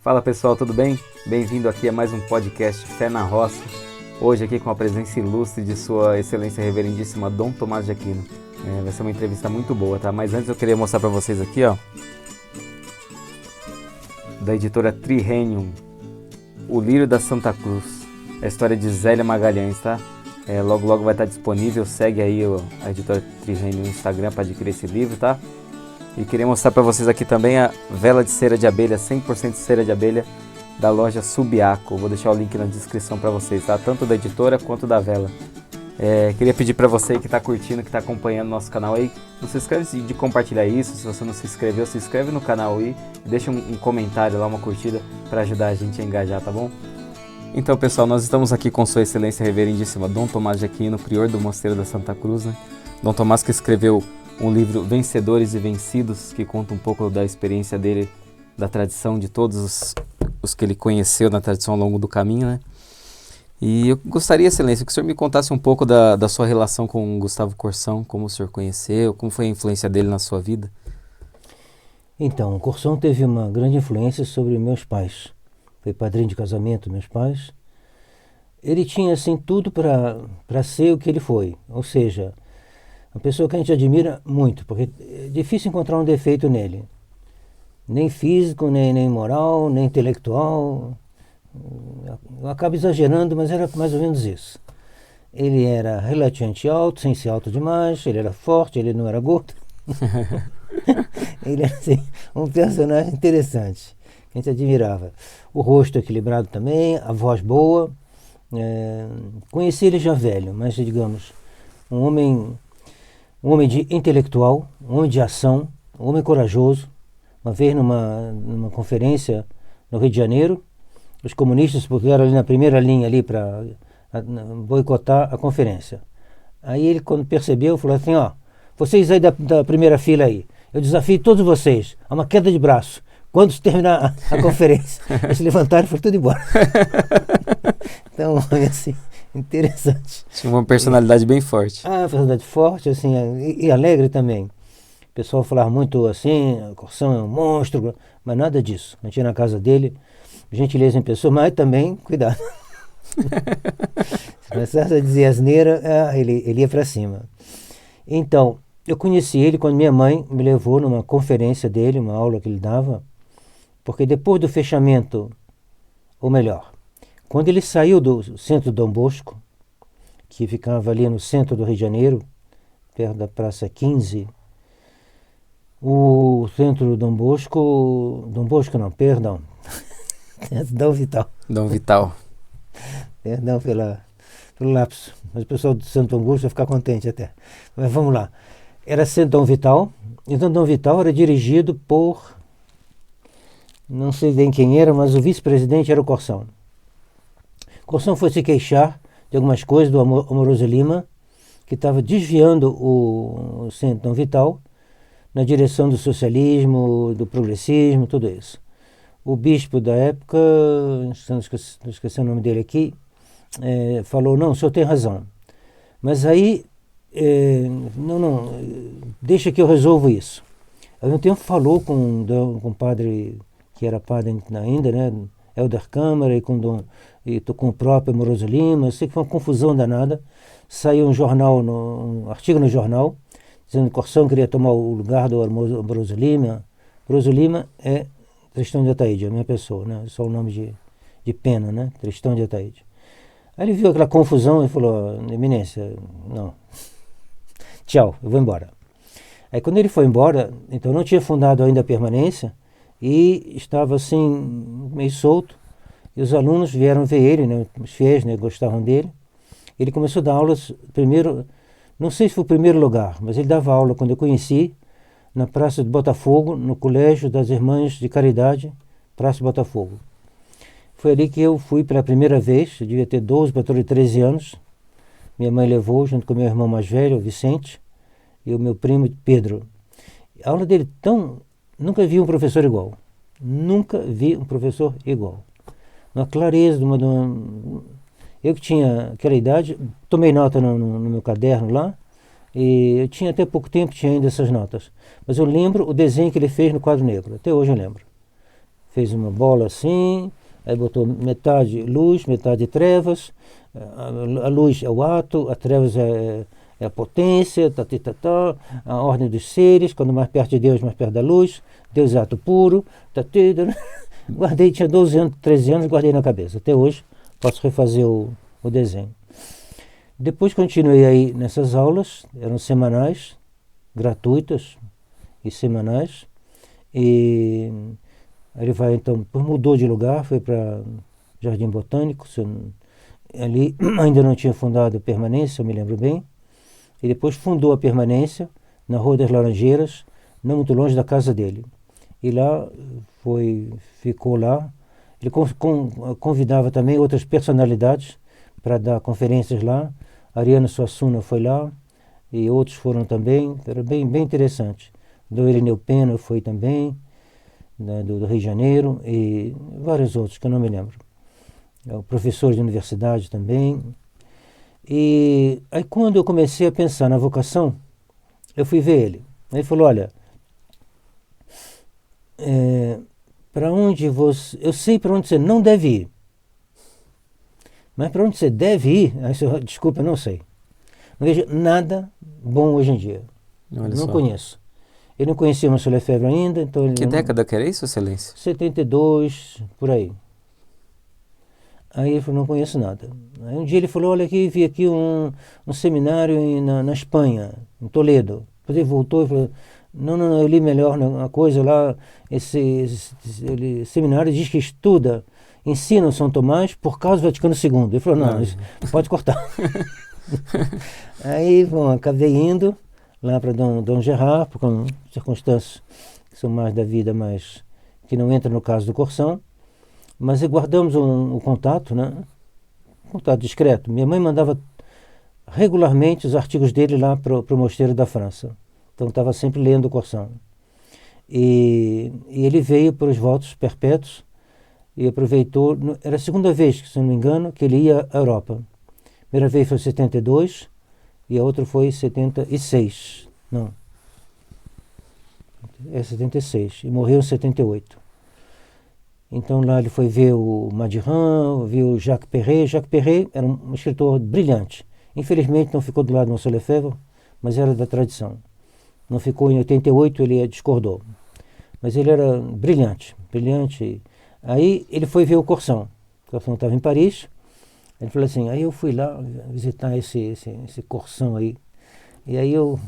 Fala pessoal, tudo bem? Bem-vindo aqui a mais um podcast Fé na Roça. Hoje aqui com a presença ilustre de Sua Excelência Reverendíssima Dom Tomás de Aquino. Vai ser uma entrevista muito boa, tá? Mas antes eu queria mostrar para vocês aqui, ó, da editora Trirénium, O Lírio da Santa Cruz, a história de Zélia Magalhães, tá? Logo logo vai estar disponível, segue aí a editora Trirénium no Instagram para adquirir esse livro, tá? E queria mostrar para vocês aqui também a vela de cera de abelha, 100% cera de abelha, da loja Subiaco. Vou deixar o link na descrição para vocês, tá? Tanto da editora quanto da vela. Queria pedir para você que está curtindo, que está acompanhando nosso canal aí, não se esquece de compartilhar isso. Se você não se inscreveu, se inscreve no canal aí e deixa um comentário lá, uma curtida, para ajudar a gente a engajar, tá bom? Então pessoal, nós estamos aqui com Sua Excelência Reverendíssima Dom Tomás de Aquino, prior do Mosteiro da Santa Cruz, né? Dom Tomás que escreveu um livro Vencedores e Vencidos, que conta um pouco da experiência dele, da tradição de todos os que ele conheceu na tradição ao longo do caminho, né? E eu gostaria, Excelência, que o senhor me contasse um pouco da sua relação com Gustavo Corsão, como o senhor conheceu, como foi a influência dele na sua vida. Então, o Corsão teve uma grande influência sobre meus pais. Foi padrinho de casamento dos meus pais. Ele tinha, assim, tudo para ser o que ele foi, ou seja, uma pessoa que a gente admira muito, porque é difícil encontrar um defeito nele. Nem físico, nem moral, nem intelectual. Eu acabo exagerando, mas era mais ou menos isso. Ele era relativamente alto, sem ser alto demais, ele era forte, ele não era gordo. Ele era assim, um personagem interessante, que a gente admirava. O rosto equilibrado também, a voz boa. Conheci ele já velho, mas digamos, um homem de intelectual, um homem de ação, um homem corajoso. Uma vez numa conferência no Rio de Janeiro, os comunistas puseram ali na primeira linha ali para boicotar a conferência. Aí ele, quando percebeu, falou assim, ó, vocês aí da primeira fila aí, eu desafio todos vocês a uma queda de braço. Quando se terminar a conferência, eles se levantaram e foram tudo embora. Então, assim, interessante. Tinha uma personalidade bem forte. Uma personalidade forte, assim, e alegre também. O pessoal falava muito assim, Corsão é um monstro, mas nada disso. A gente ia na casa dele, gentileza em pessoa, mas também, cuidado. Se começasse a dizer asneira, ele ia para cima. Então, eu conheci ele quando minha mãe me levou numa conferência dele, uma aula que ele dava, porque depois do fechamento, ou melhor, quando ele saiu do centro Dom Bosco, que ficava ali no centro do Rio de Janeiro, perto da Praça 15, o centro Dom Bosco não, perdão, Dom Vital. Dom Vital. Perdão pelo lapso, mas o pessoal do Santo Augusto vai ficar contente até. Mas vamos lá. Era centro Dom Vital, então Dom Vital era dirigido por, não sei bem quem era, mas o vice-presidente era o Corsão. Corsão foi se queixar de algumas coisas do Amoroso Lima, que estava desviando o centro Dom Vital na direção do socialismo, do progressismo, tudo isso. O bispo da época, não esqueci o nome dele aqui, falou, não, o senhor tem razão. Mas aí, não, deixa que eu resolvo isso. Ao mesmo tempo falou com o padre, que era padre ainda, né, Helder Câmara, e com o próprio Amoroso Lima. Sei que foi uma confusão danada. Saiu um artigo no jornal, dizendo que Corsão queria tomar o lugar do Amoroso Lima. Amoroso Lima é Tristão de Ataíde, a minha pessoa, né? Só o nome de pena, né? Tristão de Ataíde. Aí ele viu aquela confusão e falou, Eminência, não, tchau, eu vou embora. Aí quando ele foi embora, então não tinha fundado ainda a permanência e estava assim, meio solto, e os alunos vieram ver ele, né? Os fiéis, né? Gostavam dele. Ele começou a dar aulas, primeiro, não sei se foi o primeiro lugar, mas ele dava aula quando eu conheci, na Praça de Botafogo, no Colégio das Irmãs de Caridade, Praça de Botafogo. Foi ali que eu fui pela primeira vez, eu devia ter 12 para 13 anos. Minha mãe levou, junto com meu irmão mais velho, o Vicente, e o meu primo Pedro. A aula dele nunca vi um professor igual. Nunca vi um professor igual. Uma clareza, eu que tinha aquela idade, tomei nota no meu caderno lá, e eu tinha até pouco tempo, tinha ainda essas notas. Mas eu lembro o desenho que ele fez no quadro negro, até hoje eu lembro. fez uma bola assim, aí botou metade luz, metade trevas, a luz é o ato, a trevas é a potência, a ordem dos seres, quando mais perto de Deus, mais perto da luz, Deus é ato puro, guardei, tinha 12 anos, 13 anos, guardei na cabeça, até hoje posso refazer o desenho. Depois continuei aí nessas aulas, eram semanais, gratuitas e semanais, e ele vai então, mudou de lugar, foi para Jardim Botânico, ali ainda não tinha fundado a Permanência, eu me lembro bem, e depois fundou a Permanência na Rua das Laranjeiras, não muito longe da casa dele. E lá ficou lá. Ele convidava também outras personalidades para dar conferências lá. Ariano Suassuna foi lá e outros foram também. Era bem interessante. Do Irineu Pena foi também, né, do Rio de Janeiro, e vários outros que eu não me lembro. Professores de universidade também. E aí quando eu comecei a pensar na vocação, eu fui ver ele. Ele falou, olha, para onde você... Eu sei para onde você não deve ir. Mas para onde você deve ir, desculpa, eu não sei. Não vejo nada bom hoje em dia. Olha não só. Conheço. Eu não conhecia o Monsieur Lefebvre ainda, então... Que década que era isso, Excelência? 72, por aí. Aí ele falou, não conheço nada. Aí um dia ele falou, olha aqui, vi aqui um seminário na Espanha, em Toledo. Depois ele voltou e falou, não, eu li melhor a coisa lá, esse seminário diz que ensina o São Tomás por causa do Vaticano II. Ele falou, não, isso pode cortar. Aí, bom, acabei indo lá para Dom Gerard, por circunstâncias que são mais da vida, mas que não entra no caso do Corsão. Mas guardamos o contato, né? Contato discreto. Minha mãe mandava regularmente os artigos dele lá para o Mosteiro da França. Então estava sempre lendo o Corsão. E ele veio para os votos perpétuos e aproveitou. Era a segunda vez, se não me engano, que ele ia à Europa. A primeira vez foi em 72 e a outra foi em 76. Não. É 76. E morreu em 78. Então lá ele foi ver o Madiran, viu o Jacques Perret. Jacques Perret era um escritor brilhante. Infelizmente não ficou do lado do Monsieur Lefebvre, mas era da tradição. Não ficou em 88, ele discordou. Mas ele era brilhante. Aí ele foi ver o Corsão. O Corsão estava em Paris. Ele falou assim, aí eu fui lá visitar esse Corsão aí. E aí eu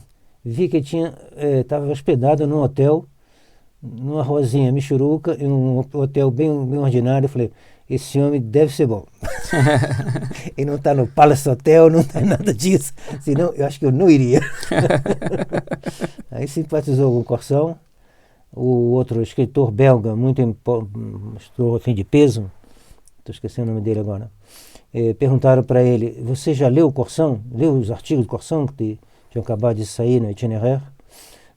vi que estava hospedado num hotel, numa ruazinha Michuruca, em um hotel bem ordinário. Eu falei, esse homem deve ser bom. Ele não está no Palace Hotel, não está nada disso. Senão, eu acho que eu não iria. Aí simpatizou com o Corsão. O outro escritor belga, escritor assim, de peso, estou esquecendo o nome dele agora, perguntaram para ele, você já leu o Corsão? Leu os artigos do Corsão que tinham acabado de sair no Itinéraire?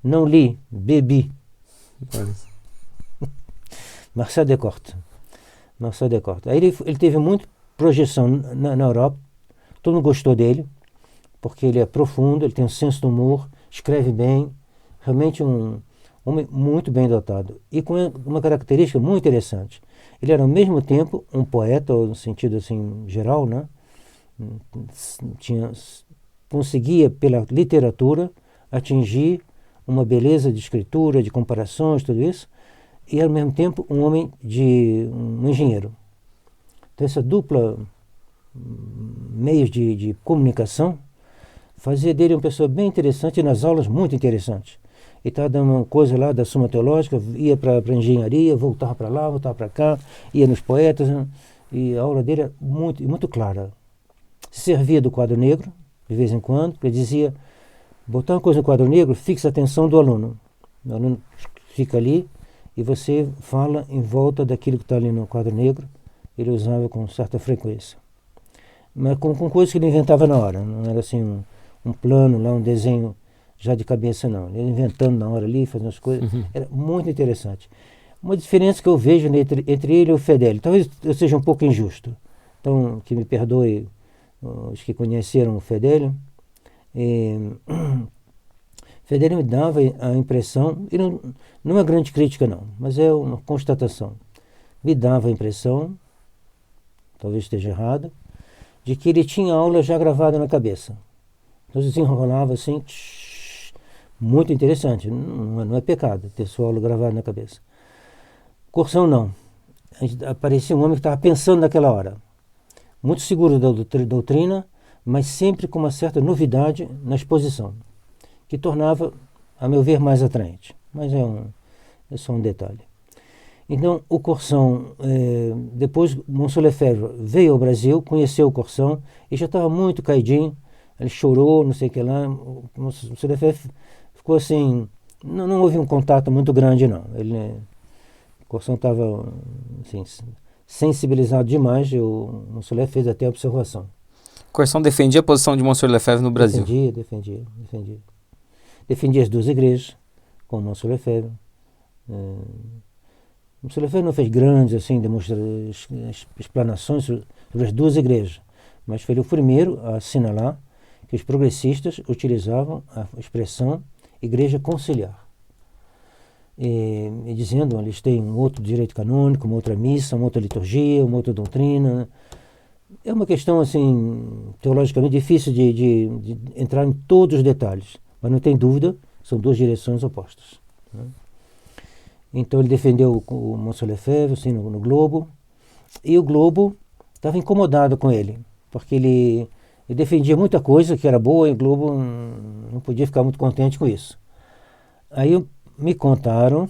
Não li, bebi. Marcel Descortes. Aí ele teve muita projeção na Europa. Todo mundo gostou dele, porque ele é profundo, ele tem um senso de humor, escreve bem, realmente um homem muito bem dotado. E com uma característica muito interessante. Ele era ao mesmo tempo um poeta, no sentido assim geral, né? Conseguia, pela literatura, atingir uma beleza de escritura, de comparações, tudo isso, e ao mesmo tempo um engenheiro. Então essa dupla meios de comunicação fazia dele uma pessoa bem interessante, e nas aulas muito interessante. Ele estava dando uma coisa lá da Suma Teológica, ia para a engenharia, voltava para lá, voltava para cá, ia nos poetas, né? E a aula dele era muito clara. Se servia do quadro negro, de vez em quando, ele dizia, botar uma coisa no quadro negro, fixa a atenção do aluno. O aluno fica ali e você fala em volta daquilo que está ali no quadro negro. Ele usava com certa frequência. Mas com coisas que ele inventava na hora. Não era assim um plano, lá um desenho já de cabeça, não. Ele inventando na hora ali, fazendo as coisas. Era muito interessante. Uma diferença que eu vejo entre ele e o Fedeli. Talvez eu seja um pouco injusto. Então, que me perdoe os que conheceram o Fedeli. Fedeli me dava a impressão, e não é grande crítica não, mas é uma constatação. me dava a impressão, talvez esteja errado, de que ele tinha a aula já gravada na cabeça. Então desenrolava assim, muito interessante, não é pecado ter sua aula gravada na cabeça. Corsão não. Aparecia um homem que estava pensando naquela hora, muito seguro da doutrina, mas sempre com uma certa novidade na exposição, que tornava, a meu ver, mais atraente. Mas é só um detalhe. Então, o Corsão, depois Monsieur Lefebvre veio ao Brasil, conheceu o Corsão, e já estava muito caidinho, ele chorou, não sei o que lá. O Monsieur Lefebvre ficou assim, não houve um contato muito grande, não. O Corsão estava assim, sensibilizado demais, e o Monsieur Lefebvre fez até a observação. Corsão defendia a posição de Monsieur Lefebvre no Brasil. Defendia. Defendia as duas igrejas, com Monsieur Lefebvre. Monsieur Lefebvre não fez grandes assim, explanações sobre as duas igrejas, mas foi o primeiro a assinalar que os progressistas utilizavam a expressão igreja conciliar. E dizendo, eles têm um outro direito canônico, uma outra missa, uma outra liturgia, uma outra doutrina. É uma questão assim, teologicamente difícil de entrar em todos os detalhes, mas não tem dúvida, são duas direções opostas, né? Então ele defendeu o Monsieur Lefebvre assim, no Globo, e o Globo estava incomodado com ele, porque ele defendia muita coisa que era boa, e o Globo não podia ficar muito contente com isso. Aí me contaram,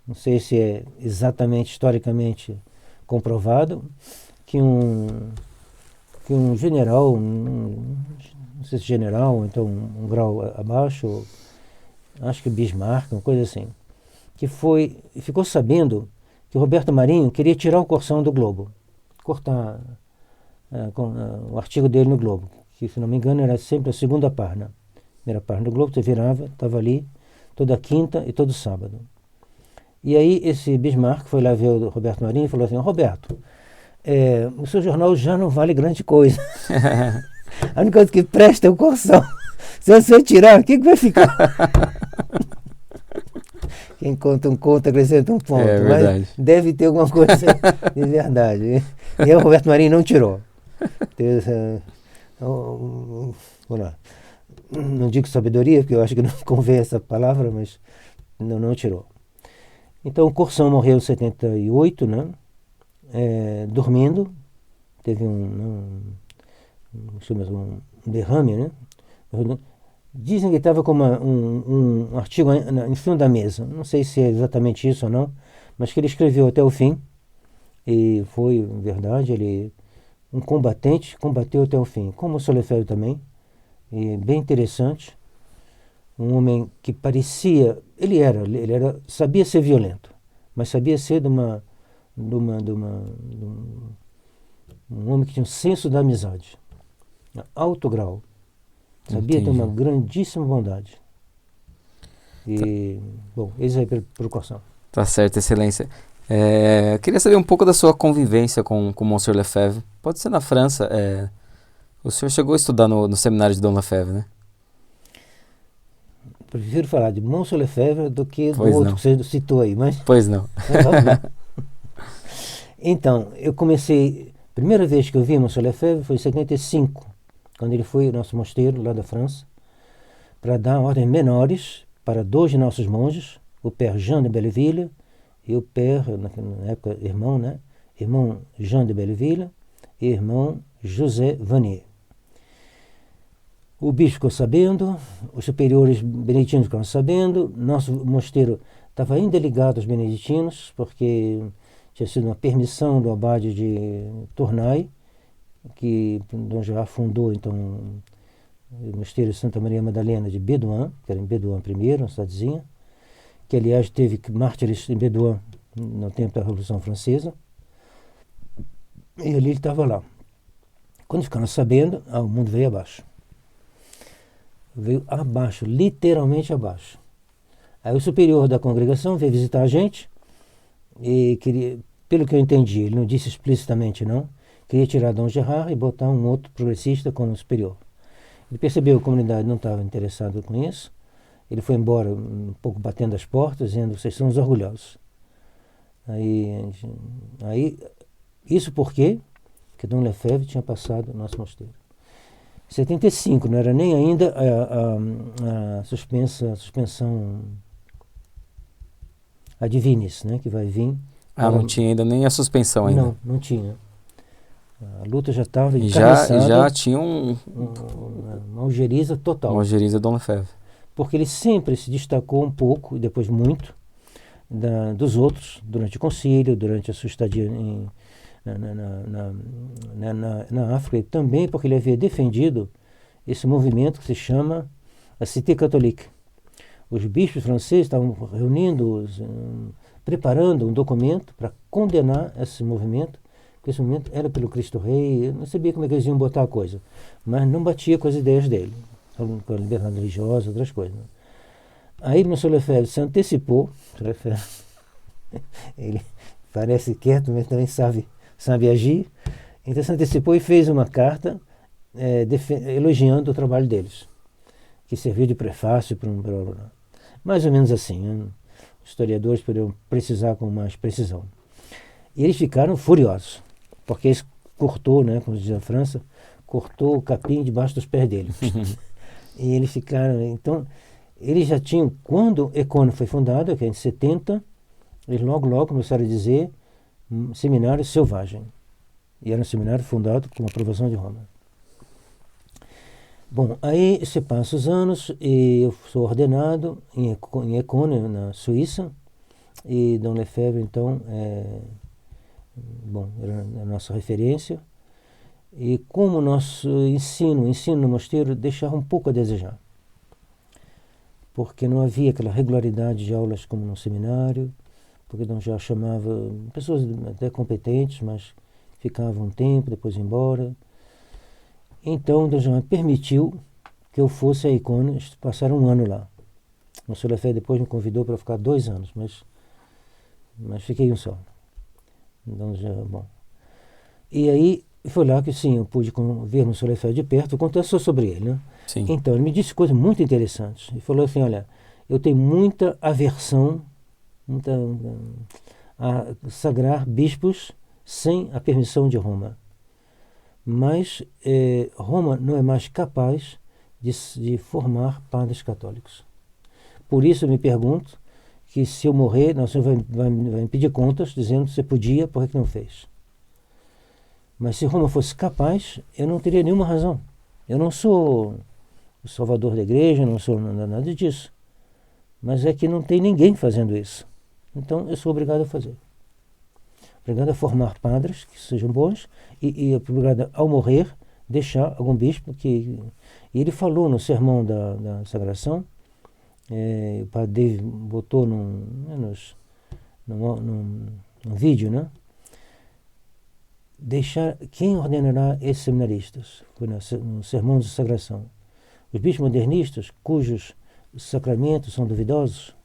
não sei se é exatamente historicamente comprovado, que um general, não sei se general, ou então um grau abaixo, acho que Bismarck, uma coisa assim, que ficou sabendo que o Roberto Marinho queria tirar o Corsão do Globo, cortar o artigo dele no Globo, que, se não me engano, era sempre a segunda página. A primeira página do Globo, você virava, estava ali, toda quinta e todo sábado. E aí esse Bismarck foi lá ver o Roberto Marinho e falou assim: Roberto, o seu jornal já não vale grande coisa. A única coisa que presta é o Corsão. Se você tirar, o que vai ficar? Quem conta um conto acrescenta um ponto. Mas deve ter alguma coisa de verdade. E o Roberto Marinho não tirou. Vamos lá. Não digo sabedoria, porque eu acho que não convém essa palavra, mas não tirou. Então o Corsão morreu em 78, né? Dormindo, teve um derrame, né? Dizem que estava com um artigo em cima da mesa, não sei se é exatamente isso ou não, mas que ele escreveu até o fim, e foi verdade, um combatente, combateu até o fim, como o Monsieur Lefebvre também, e bem interessante, um homem que parecia, ele sabia ser violento, mas sabia ser um homem que tinha um senso da amizade, alto grau. Sabia ter uma grandíssima bondade. E, bom, eis aí para o Corsão. Tá certo, excelência. Queria saber um pouco da sua convivência com Monsieur Lefebvre. Pode ser na França. O senhor chegou a estudar no seminário de Dom Lefebvre, né? Prefiro falar de Monsieur Lefebvre do que do outro que você citou aí. Mas... Pois não. Então, eu comecei... A primeira vez que eu vi Monsieur Lefebvre foi em 75. Quando ele foi ao nosso mosteiro, lá da França, para dar ordens menores para dois de nossos monges, o Père Jean de Belleville e o Père, na época, irmão, né? Irmão Jean de Belleville e irmão José Vanier. O bispo ficou sabendo, os superiores beneditinos ficaram sabendo, nosso mosteiro estava ainda ligado aos beneditinos, porque tinha sido uma permissão do abade de Tournai, que Dom Gerard fundou, então, o mosteiro de Santa Maria Madalena de Bédoin, que era em Bédoin primeiro, uma cidadezinha, que aliás teve mártires em Bédoin no tempo da Revolução Francesa, e ali ele estava lá. Quando ficaram sabendo, o mundo veio abaixo. Veio abaixo, literalmente abaixo. Aí o superior da congregação veio visitar a gente, e queria, pelo que eu entendi, ele não disse explicitamente não, queria tirar Dom Gerard e botar um outro progressista como superior. Ele percebeu que a comunidade não estava interessada com isso. Ele foi embora um pouco batendo as portas, dizendo: vocês são os orgulhosos. Aí, isso por quê? Porque Dom Lefebvre tinha passado no nosso mosteiro. Em 75, não era nem ainda a suspensão ad vinis, né, que vai vir. Não tinha ainda nem a suspensão ainda. Não tinha. A luta já estava encarniçada. E já tinha uma algeriza total. Uma algeriza Dom Lefebvre. Porque ele sempre se destacou um pouco, e depois muito, dos outros, durante o concílio, durante a sua estadia na África, e também porque ele havia defendido esse movimento que se chama a Cité Catholique. Os bispos franceses estavam reunindo, preparando um documento para condenar esse movimento, porque esse movimento era pelo Cristo Rei. Eu não sabia como é que eles iam botar a coisa, mas não batia com as ideias dele, com a liberdade religiosa, outras coisas. Aí o Monsieur Lefebvre se antecipou. Ele parece quieto, mas também sabe agir. Então se antecipou e fez uma carta elogiando o trabalho deles, que serviu de prefácio para mais ou menos assim, né? Os historiadores poderiam precisar com mais precisão. E eles ficaram furiosos, porque eles cortou, né, como diz a França, cortou o capim debaixo dos pés dele. E eles ficaram, então, eles já tinham, quando Econe foi fundado, que é em 70, eles logo começaram a dizer seminário selvagem. E era um seminário fundado com a aprovação de Roma. Bom, aí se passam os anos e eu sou ordenado em Econe, na Suíça, e Dom Lefebvre, então, era a nossa referência. E como o nosso ensino no mosteiro deixava um pouco a desejar, porque não havia aquela regularidade de aulas como no seminário, porque Dom já chamava pessoas até competentes, mas ficavam um tempo, depois ia embora. Então, Dom João permitiu que eu fosse a Econe, passar um ano lá. O Sr. Lefebvre depois me convidou para ficar 2 anos, mas fiquei um só. Então, bom. E aí, foi lá que, sim, eu pude ver o Sr. Lefebvre de perto, contar só sobre ele, né? Sim. Então, ele me disse coisas muito interessantes. Ele falou assim, olha, eu tenho muita aversão a sagrar bispos sem a permissão de Roma. Mas Roma não é mais capaz de formar padres católicos. Por isso eu me pergunto que se eu morrer, o senhor vai me pedir contas dizendo que você podia, por que não fez? Mas se Roma fosse capaz, eu não teria nenhuma razão. Eu não sou o salvador da igreja, não sou nada disso. Mas é que não tem ninguém fazendo isso. Então eu sou obrigado a fazer. Obrigado a formar padres que sejam bons e obrigado, ao morrer, deixar algum bispo que... E ele falou no sermão da sagração, o padre David botou num vídeo, né? Deixar quem ordenará esses seminaristas. Foi no sermão da sagração. Os bispos modernistas, cujos sacramentos são duvidosos,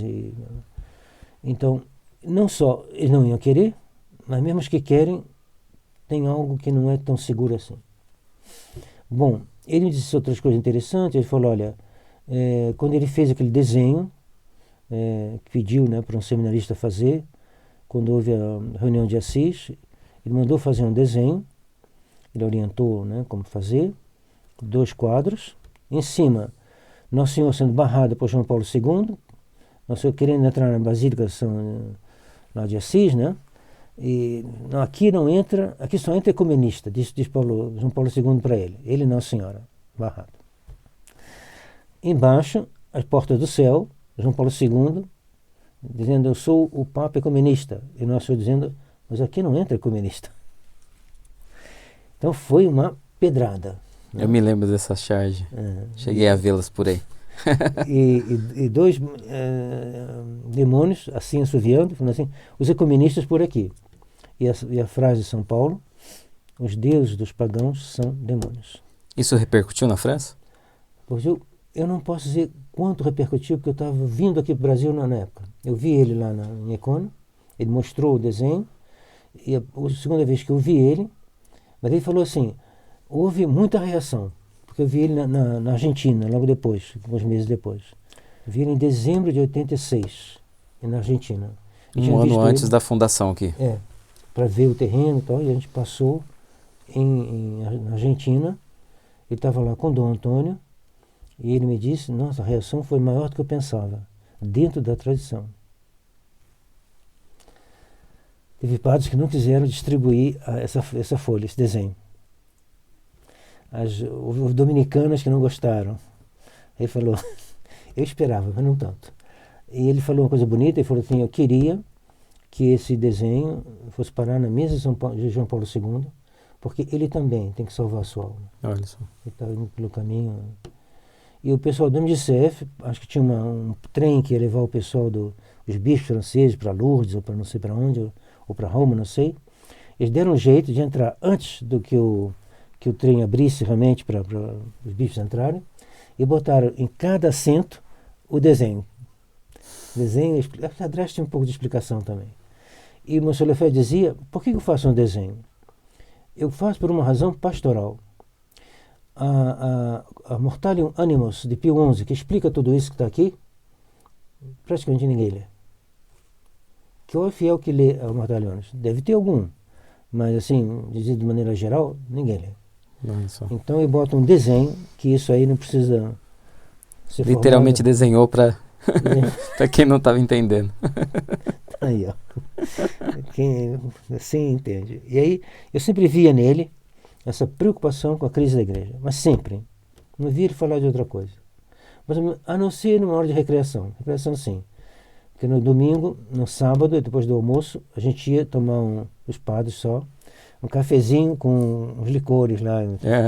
e então não só eles não iam querer, mas mesmo os que querem, tem algo que não é tão seguro assim. Bom, ele me disse outras coisas interessantes. Ele falou, olha, quando ele fez aquele desenho, que pediu, né, para um seminarista fazer, quando houve a reunião de Assis, ele mandou fazer um desenho, ele orientou, né, como fazer, 2 quadros, em cima, Nosso Senhor sendo barrado por João Paulo II, Nosso Senhor querendo entrar na Basílica lá de Assis, né? E aqui não entra, aqui só entra ecumenista, diz João Paulo II para ele e Nossa Senhora, barrado. Embaixo, as portas do céu, João Paulo II, dizendo, eu sou o Papa ecumenista, e Nosso Senhor dizendo, mas aqui não entra ecumenista. Então foi uma pedrada. Né? Eu me lembro dessa charge, cheguei a vê-las por aí. e 2 demônios assim assoviando, falando assim, os ecumenistas por aqui. E a frase de São Paulo, os deuses dos pagãos são demônios. Isso repercutiu na França? Porque eu não posso dizer quanto repercutiu, porque eu estava vindo aqui para o Brasil na época. Eu vi ele lá em Econe, ele mostrou o desenho, e a segunda vez que eu vi ele, mas ele falou assim, houve muita reação, porque eu vi ele na Argentina, logo depois, alguns meses depois. Eu vi ele em dezembro de 86. na Argentina. Um ano antes da fundação aqui. Para ver o terreno e tal, e a gente passou na Argentina. Ele estava lá com o Dom Antônio, e ele me disse, nossa, a reação foi maior do que eu pensava, dentro da tradição. Teve padres que não quiseram distribuir essa folha, esse desenho. Houve dominicanas que não gostaram. Ele falou, eu esperava, mas não tanto. E ele falou uma coisa bonita, ele falou assim, eu queria que esse desenho fosse parar na mesa de João Paulo II, porque ele também tem que salvar a sua alma. Olha só. Ele estava indo pelo caminho. E o pessoal do MDCF, acho que tinha um trem que ia levar o pessoal os bispos franceses para Lourdes, ou para não sei para onde, ou para Roma, não sei. Eles deram um jeito de entrar antes do que o trem abrisse realmente para os bispos entrarem, e botaram em cada assento o desenho. Desenho, a Adreste tinha um pouco de explicação também. E o Monsenhor Lefebvre dizia, por que eu faço um desenho? Eu faço por uma razão pastoral. A Mortalium Animos, de Pio XI, que explica tudo isso que está aqui, praticamente ninguém lê. Que é fiel que lê a Mortalium Animos? Deve ter algum, mas assim, dizer de maneira geral, ninguém lê. Então eu boto um desenho, que isso aí não precisa ser literalmente formado. Desenhou para quem não estava entendendo. Aí, ó. Quem assim entende. E aí eu sempre via nele essa preocupação com a crise da igreja, mas sempre. Não via ele falar de outra coisa. Mas, a não ser numa hora de recreação. Recreação sim. Porque no domingo, no sábado, depois do almoço, a gente ia tomar os padres só, um cafezinho com uns licores lá.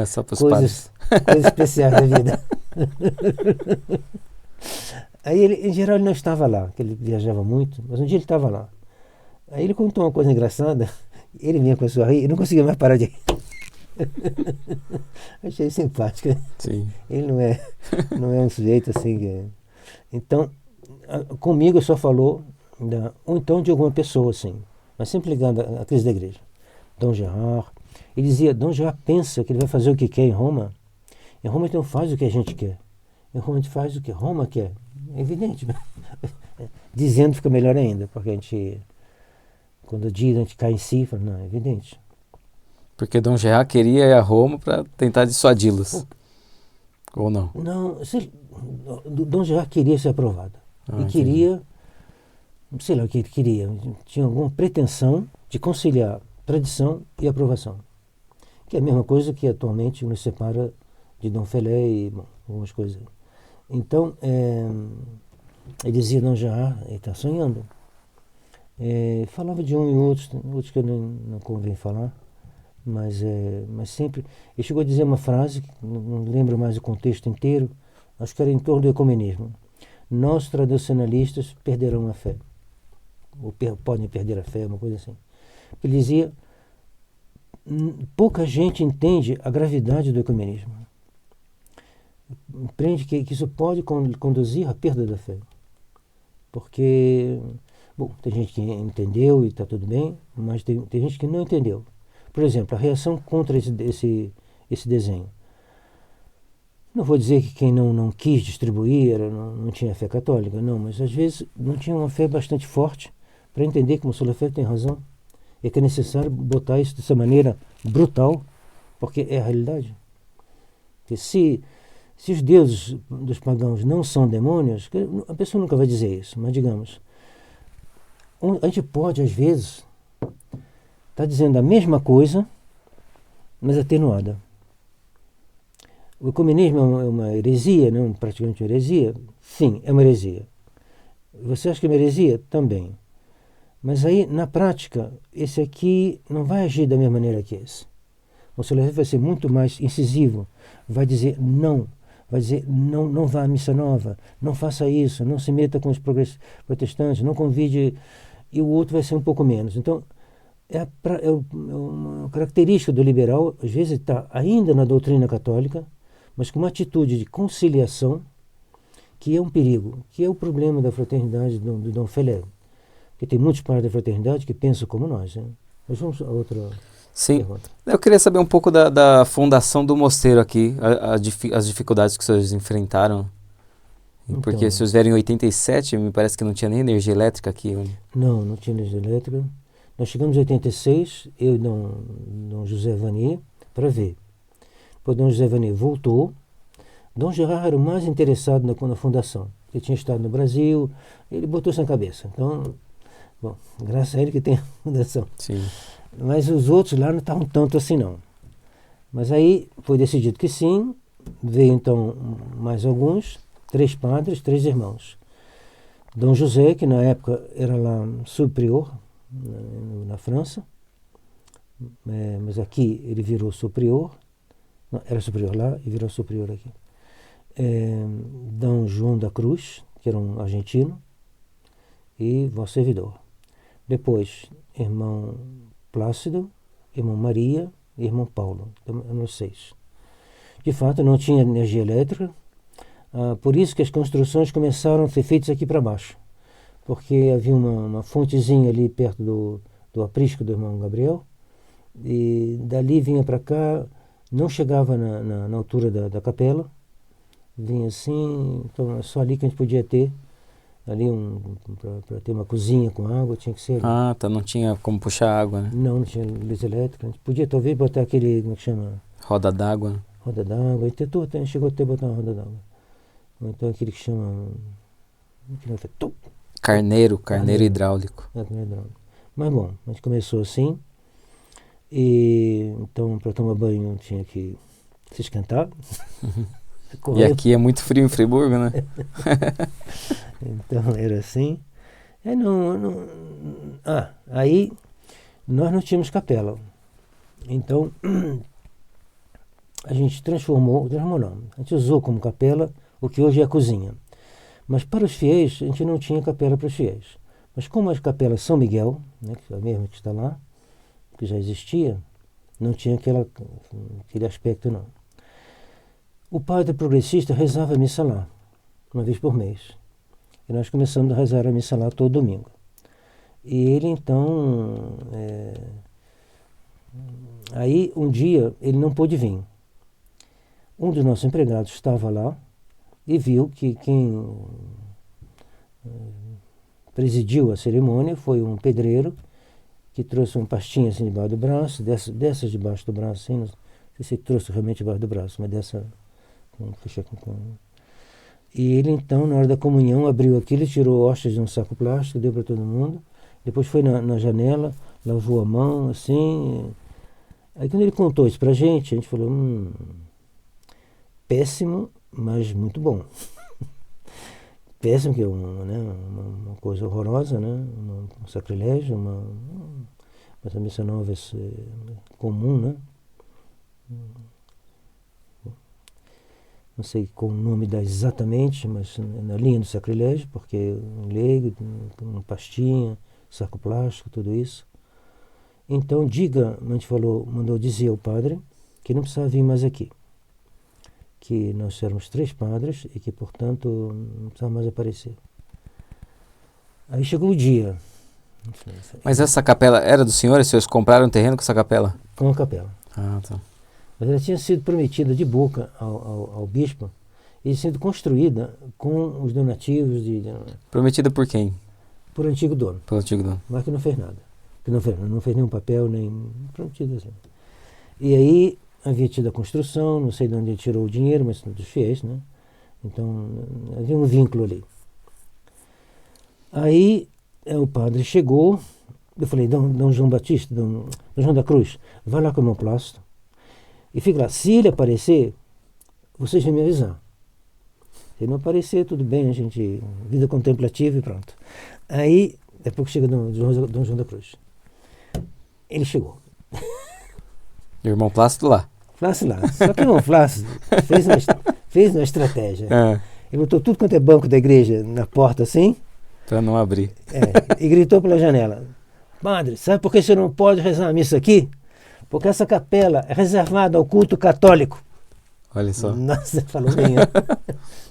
Só para os padres. Coisas especiais da vida. Aí ele, em geral, ele não estava lá, porque ele viajava muito, mas um dia ele estava lá. Aí ele contou uma coisa engraçada, ele vinha com a sua rir e não conseguia mais parar de rir. Achei simpático. Sim. Ele não é um sujeito assim. Então, comigo só falou, ou então de alguma pessoa, assim, mas sempre ligando à crise da igreja. Dom Gerard. Ele dizia, Dom Gerard pensa que ele vai fazer o que quer em Roma. Em Roma ele não faz o que a gente quer. Em Roma a gente faz o que Roma quer. É evidente. Dizendo fica melhor ainda, porque a gente, quando diz, a gente cai em si, fala, não, é evidente. Porque Dom Gerard queria ir a Roma para tentar dissuadi-los. Ou não? Não, Dom Gerard queria ser aprovado. E queria, sei lá o que ele queria, tinha alguma pretensão de conciliar tradição e aprovação. Que é a mesma coisa que atualmente nos separa de Dom Felé e algumas coisas. Então, ele dizia, Dom Gerard, ele está sonhando. Falava de um e outros que não convém falar, mas sempre... Ele chegou a dizer uma frase, não lembro mais o contexto inteiro, acho que era em torno do ecumenismo. Nós, tradicionalistas, perderão a fé. Ou podem perder a fé, uma coisa assim. Ele dizia, pouca gente entende a gravidade do ecumenismo. Entende que isso pode conduzir à perda da fé. Porque, bom, tem gente que entendeu e está tudo bem, mas tem gente que não entendeu. Por exemplo, a reação contra esse desenho. Não vou dizer que quem não quis distribuir não tinha fé católica, não, mas às vezes não tinha uma fé bastante forte para entender que o Monsenhor Lefebvre tem razão. É que é necessário botar isso dessa maneira brutal, porque é a realidade. Porque se os deuses dos pagãos não são demônios, a pessoa nunca vai dizer isso, mas digamos, a gente pode, às vezes, estar dizendo a mesma coisa, mas atenuada. O ecumenismo é uma heresia, não praticamente uma heresia? Sim, é uma heresia. Você acha que é uma heresia? Também. Mas aí, na prática, esse aqui não vai agir da mesma maneira que esse. O Monsenhor Lefebvre vai ser muito mais incisivo, vai dizer não, não vá à missa nova, não faça isso, não se meta com os protestantes, não convide, e o outro vai ser um pouco menos. Então, é uma característica do liberal, às vezes está ainda na doutrina católica, mas com uma atitude de conciliação, que é um perigo, que é o problema da fraternidade do Dom Felé. Porque tem muitos padres da fraternidade que pensam como nós. Né? Mas vamos a outra pergunta. Eu queria saber um pouco da fundação do mosteiro aqui, as dificuldades que vocês enfrentaram Porque Então, se vocês vieram em 87, me parece que não tinha nem energia elétrica aqui. não tinha energia elétrica. Nós chegamos em 86, eu e Dom José Vanier, para ver. Depois Dom José Vanier voltou. Dom Gerard era o mais interessado na fundação. Ele tinha estado no Brasil, ele botou isso na cabeça. Então, bom, graças a ele que tem a fundação. Sim. Mas os outros lá não estavam tanto assim, não. Mas aí foi decidido que sim. Veio então mais alguns, 3 padres, 3 irmãos. Dom José, que na época era lá subprior, na França, mas aqui ele virou superior. Não, era superior lá e virou superior aqui. Dom João da Cruz, que era um argentino, e vosso servidor. Depois, irmão Plácido, irmão Maria e irmão Paulo. Então, eram 6. De fato, não tinha energia elétrica, por isso que as construções começaram a ser feitas aqui para baixo, porque havia uma fontezinha ali perto do aprisco do irmão Gabriel, e dali vinha para cá, não chegava na altura da capela, vinha assim, então é só ali que a gente podia ter, ali para ter uma cozinha com água, tinha que ser ali. Ah, tá, não tinha como puxar água, né? Não tinha luz elétrica, a gente podia talvez botar aquele, como é que chama? Roda d'água. Roda d'água, a gente chegou até a botar uma roda d'água. Ou então aquele que chama... Carneiro hidráulico. Carneiro hidráulico. Mas bom, a gente começou assim, e então para tomar banho tinha que se esquentar. E aqui é muito frio em Friburgo, né? Então era assim. Aí nós não tínhamos capela. Então a gente transformou não, a gente usou como capela o que hoje é a cozinha. Mas para os fiéis, a gente não tinha capela para os fiéis. Mas como a capela São Miguel, né, que é a mesma que está lá, que já existia, não tinha aquele aspecto não. O padre progressista rezava a missa lá, uma vez por mês. E nós começamos a rezar a missa lá todo domingo. E ele então... Aí um dia ele não pôde vir. Um dos nossos empregados estava lá e viu que quem presidiu a cerimônia foi um pedreiro que trouxe uma pastinha assim debaixo do braço, dessas debaixo do braço, assim, não sei se trouxe realmente debaixo do braço, mas dessa... E ele então, na hora da comunhão, abriu aquilo, tirou hóstias de um saco plástico, deu para todo mundo, depois foi na janela, lavou a mão, assim... Aí quando ele contou isso pra gente, a gente falou, péssimo, mas muito bom. Péssimo, que é uma coisa horrorosa, né? Um sacrilégio, mas a missa nova é comum, né? Não sei qual o nome dá exatamente, mas na linha do sacrilégio, porque um leigo, uma pastinha, saco plástico, tudo isso. Então a gente mandou dizer ao padre que não precisava vir mais aqui, que nós éramos 3 padres e que, portanto, não precisava mais aparecer. Aí chegou o dia. Mas essa capela era do senhor? Os senhores compraram um terreno com essa capela? Com a capela. Ah, tá. Mas ela tinha sido prometida de boca ao bispo e sendo construída com os donativos Prometida por quem? por antigo dono. Pelo antigo dono. Mas que não fez nada. Que não fez nenhum papel, nem prometido assim. E aí havia tido a construção, não sei de onde ele tirou o dinheiro, mas dos fiéis, né? Então havia um vínculo ali. Aí o padre chegou, eu falei, Dom João Batista, Dom João da Cruz, vai lá com o irmão Plácido e fica lá. Se ele aparecer, vocês vão me avisar. Se ele não aparecer, tudo bem, a gente, vida contemplativa e pronto. Aí, depois que chega Dom João da Cruz. Ele chegou. E o irmão Plácido lá. Plácido lá. Só que o irmão Plácido fez uma estratégia. É. Ele botou tudo quanto é banco da igreja na porta assim. Pra não abrir. E gritou pela janela. Padre, sabe por que você não pode rezar a missa aqui? Porque essa capela é reservada ao culto católico. Olha só. Nossa, falou bem.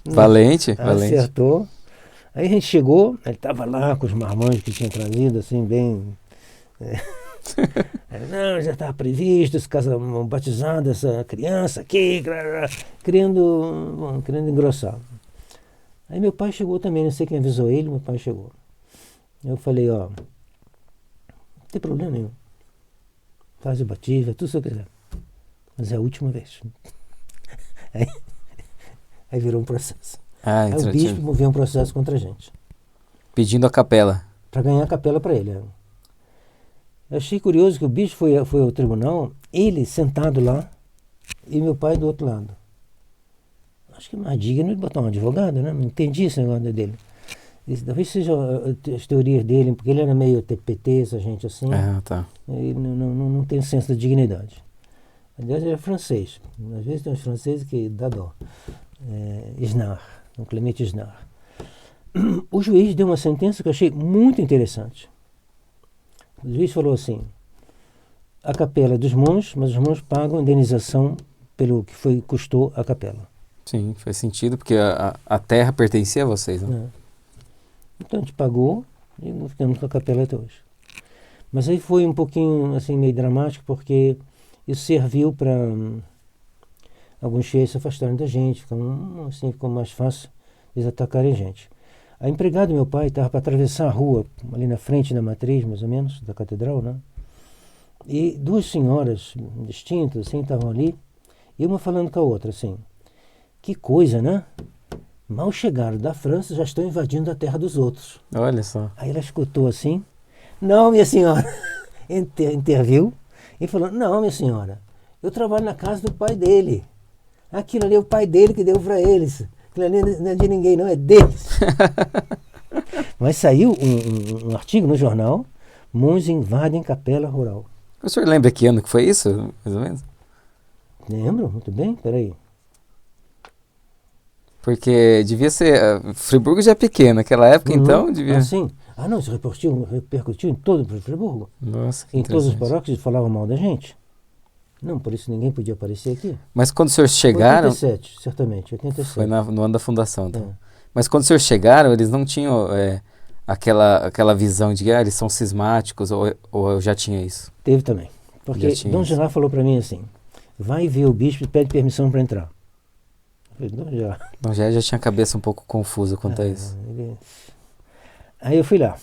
Valente. Acertou. Aí a gente chegou, ele estava lá com os marmanjos que tinha trazido, assim, bem... Não, já estava previsto, esse caso batizado, essa criança aqui, querendo engrossar. Aí meu pai chegou também, não sei quem avisou ele, meu pai chegou. Eu falei, ó, não tem problema nenhum. Faz o batismo, faz tudo o que você quiser. Mas é a última vez. Aí, aí virou um processo. Ah, Aí o bispo moveu um processo contra a gente. Pedindo a capela. Para ganhar a capela para ele. Eu achei curioso que o bispo foi ao tribunal, ele sentado lá e meu pai do outro lado. Acho que é mais digno de botar um advogado, né? Não entendi esse negócio dele. Talvez seja as teorias dele, porque ele era meio TPT, essa gente assim. Ah, tá. Ele não tem senso da dignidade. Aliás, ele é francês. Às vezes tem uns franceses que dá dó. Isnard, o Clemente Isnard. O juiz deu uma sentença que eu achei muito interessante. O juiz falou assim, a capela é dos monges, mas os monges pagam a indenização pelo que custou a capela. Sim, faz sentido, porque a terra pertencia a vocês, né? Então a gente pagou e não ficamos com a capela até hoje. Mas aí foi um pouquinho assim, meio dramático, porque isso serviu para alguns fiéis se afastarem da gente, ficou mais fácil eles atacarem a gente. A empregada do meu pai estava para atravessar a rua, ali na frente da matriz, mais ou menos, da catedral, né? E duas senhoras distintas, assim, estavam ali, e uma falando com a outra, assim, que coisa, né? Mal chegaram da França, já estão invadindo a terra dos outros. Olha só. Aí ela escutou assim, não, minha senhora, interviu, e falou, não, minha senhora, eu trabalho na casa do pai dele. Aquilo ali é o pai dele que deu para eles. Aquilo ali não é de ninguém, não, é deles. Mas saiu um artigo no jornal, monges invadem capela rural. O senhor lembra que ano que foi isso, mais ou menos? Lembro, muito bem, peraí. Porque devia ser... Friburgo já é pequeno, naquela época, então devia... Ah, sim. Ah, não, isso repercutiu em todo o Friburgo. Nossa, que em todas as interessante. paróquias falavam mal da gente. Não, por isso ninguém podia aparecer aqui. Mas quando os senhores chegaram... 87, certamente, 87. Foi no ano da fundação, então. É. Mas quando os senhores chegaram, eles não tinham aquela visão de que eles são cismáticos, ou eu já tinha isso? Teve também. Porque Dom Gerard falou para mim assim, vai ver o bispo e pede permissão para entrar. Eu falei, Dom Gerard. Dom Gerard já tinha a cabeça um pouco confusa quanto a isso. Aí eu fui lá.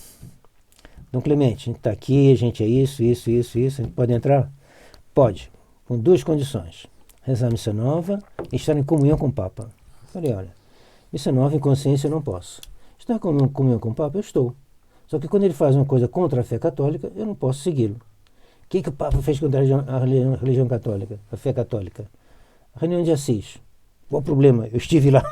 Dom Clemente, a gente está aqui, a gente é isso, a gente pode entrar? Pode, com duas condições. Rezar a missa nova e estar em comunhão com o Papa. Eu falei, olha, missa nova em consciência eu não posso. Estar em comunhão com o Papa, eu estou. Só que quando ele faz uma coisa contra a fé católica, eu não posso segui-lo. O que o Papa fez contra a religião católica, a fé católica? A reunião de Assis. Qual o problema? Eu estive lá.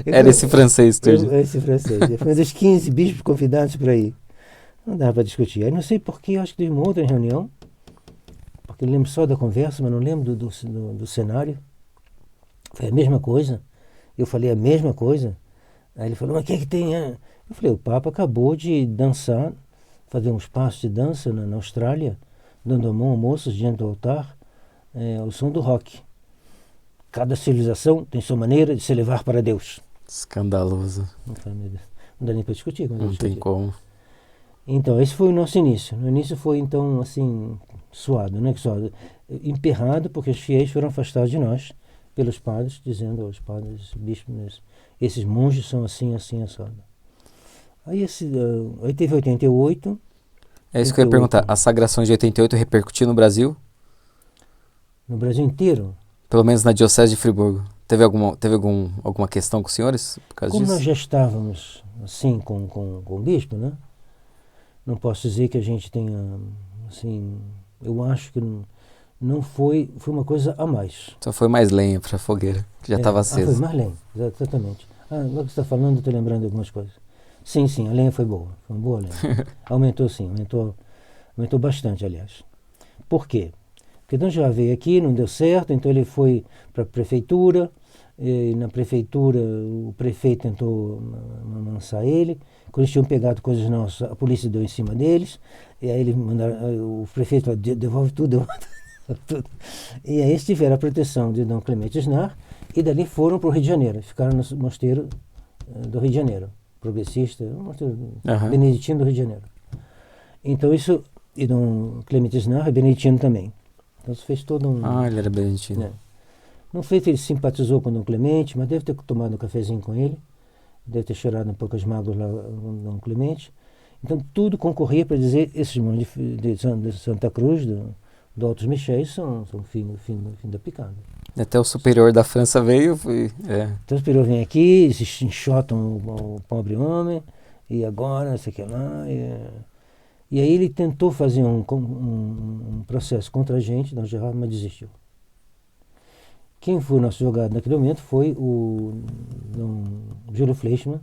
Era esse francês, esse francês. Eu fui um dos 15 bispos convidados para ir. Não dava para discutir. Aí não sei porquê, acho que teve uma outra reunião, porque eu lembro só da conversa, mas não lembro do cenário. Foi a mesma coisa. Eu falei a mesma coisa. Aí ele falou, mas o que é que tem? Eu falei, o Papa acabou de dançar, fazer uns passos de dança na Austrália, dando a mão a moças diante do altar, ao som do rock. Cada civilização tem sua maneira de se levar para Deus. Escandaloso. Não dá nem para discutir. Não tem como. Então, esse foi o nosso início. No início foi, então, assim, suado, né? Suado, emperrado, porque os fiéis foram afastados de nós pelos padres, dizendo aos padres, bispos, esses monges são assim, assim, assado. Aí teve 88. É isso que eu ia perguntar. As sagrações de 88 repercutiu no Brasil? No Brasil inteiro? Pelo menos na Diocese de Friburgo. Teve alguma questão com os senhores por causa Como disso? nós já estávamos, assim, com o bispo, né? Não posso dizer que a gente tenha, assim, eu acho que não foi uma coisa a mais. Só foi mais lenha para a fogueira, que já estava acesa. Foi mais lenha, exatamente. Agora que você está falando, eu estou lembrando de algumas coisas. Sim, a lenha foi boa, foi uma boa lenha. Aumentou sim, aumentou bastante, aliás. Por quê? Porque Dom João veio aqui, não deu certo, então ele foi para a prefeitura, e na prefeitura o prefeito tentou amansar ele. Quando eles tinham pegado coisas nossas, a polícia deu em cima deles, e aí o prefeito falou, devolve tudo, tudo. E aí eles tiveram a proteção de Dom Clemente Isnard, e dali foram para o Rio de Janeiro, ficaram no mosteiro do Rio de Janeiro, progressista, um mosteiro beneditino do Rio de Janeiro. Então isso, e Dom Clemente Isnard é beneditino também. Então isso fez todo um... ele era beneditino. Né? Não sei se ele simpatizou com Dom Clemente, mas deve ter tomado um cafezinho com ele, deve ter cheirado um pouco as mágoas lá com Dom Clemente. Então tudo concorria para dizer esses monges de Santa Cruz, do Altos Michéis, são o fim da picada. Até o superior da França veio. Então o superior vem aqui, se enxotam o pobre homem, e agora, não sei o que lá. E aí ele tentou fazer um processo contra a gente, Dom Geraldo, mas desistiu. Quem foi o nosso advogado naquele momento foi o Dom Júlio Fleischmann,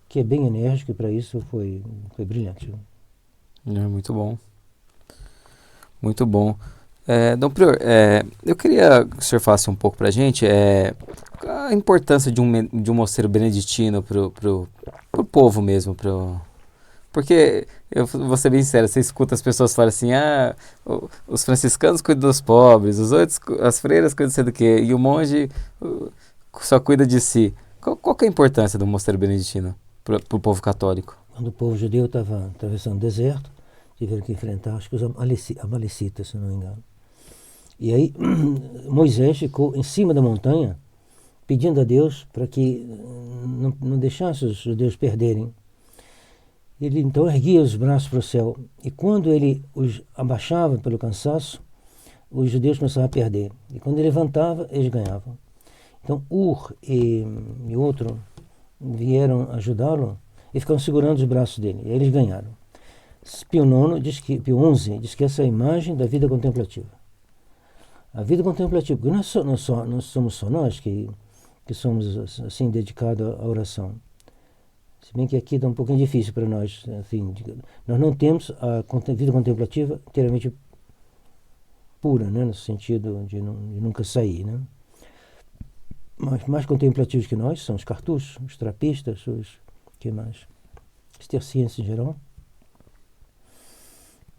que é bem enérgico e para isso foi brilhante. Muito bom. Muito bom. Dom Prior, eu queria que o senhor falasse um pouco para a gente a importância de um mosteiro beneditino pro povo mesmo. Porque, eu vou ser bem sério, você escuta as pessoas falarem assim, os franciscanos cuidam dos pobres, os outros, as freiras cuidam de sei do quê, e o monge só cuida de si. Qual que é a importância do mosteiro beneditino pro povo católico? Quando o povo judeu estava atravessando o deserto, tiveram que enfrentar, acho que os amalecitas, se não me engano. E aí Moisés ficou em cima da montanha pedindo a Deus para que não deixasse os judeus perderem. Ele então erguia os braços para o céu e quando ele os abaixava pelo cansaço, os judeus começavam a perder. E quando ele levantava, eles ganhavam. Então Ur e outro vieram ajudá-lo e ficaram segurando os braços dele. E eles ganharam. Pio XI diz que essa é a imagem da vida contemplativa. A vida contemplativa, porque não somos só nós que somos assim dedicados à oração. Se bem que aqui está um pouquinho difícil para nós. Enfim, nós não temos a vida contemplativa inteiramente pura, né, no sentido de nunca sair. Né? Mas mais contemplativos que nós são os cartuchos, os trapistas, que mais? Os tercienses em geral,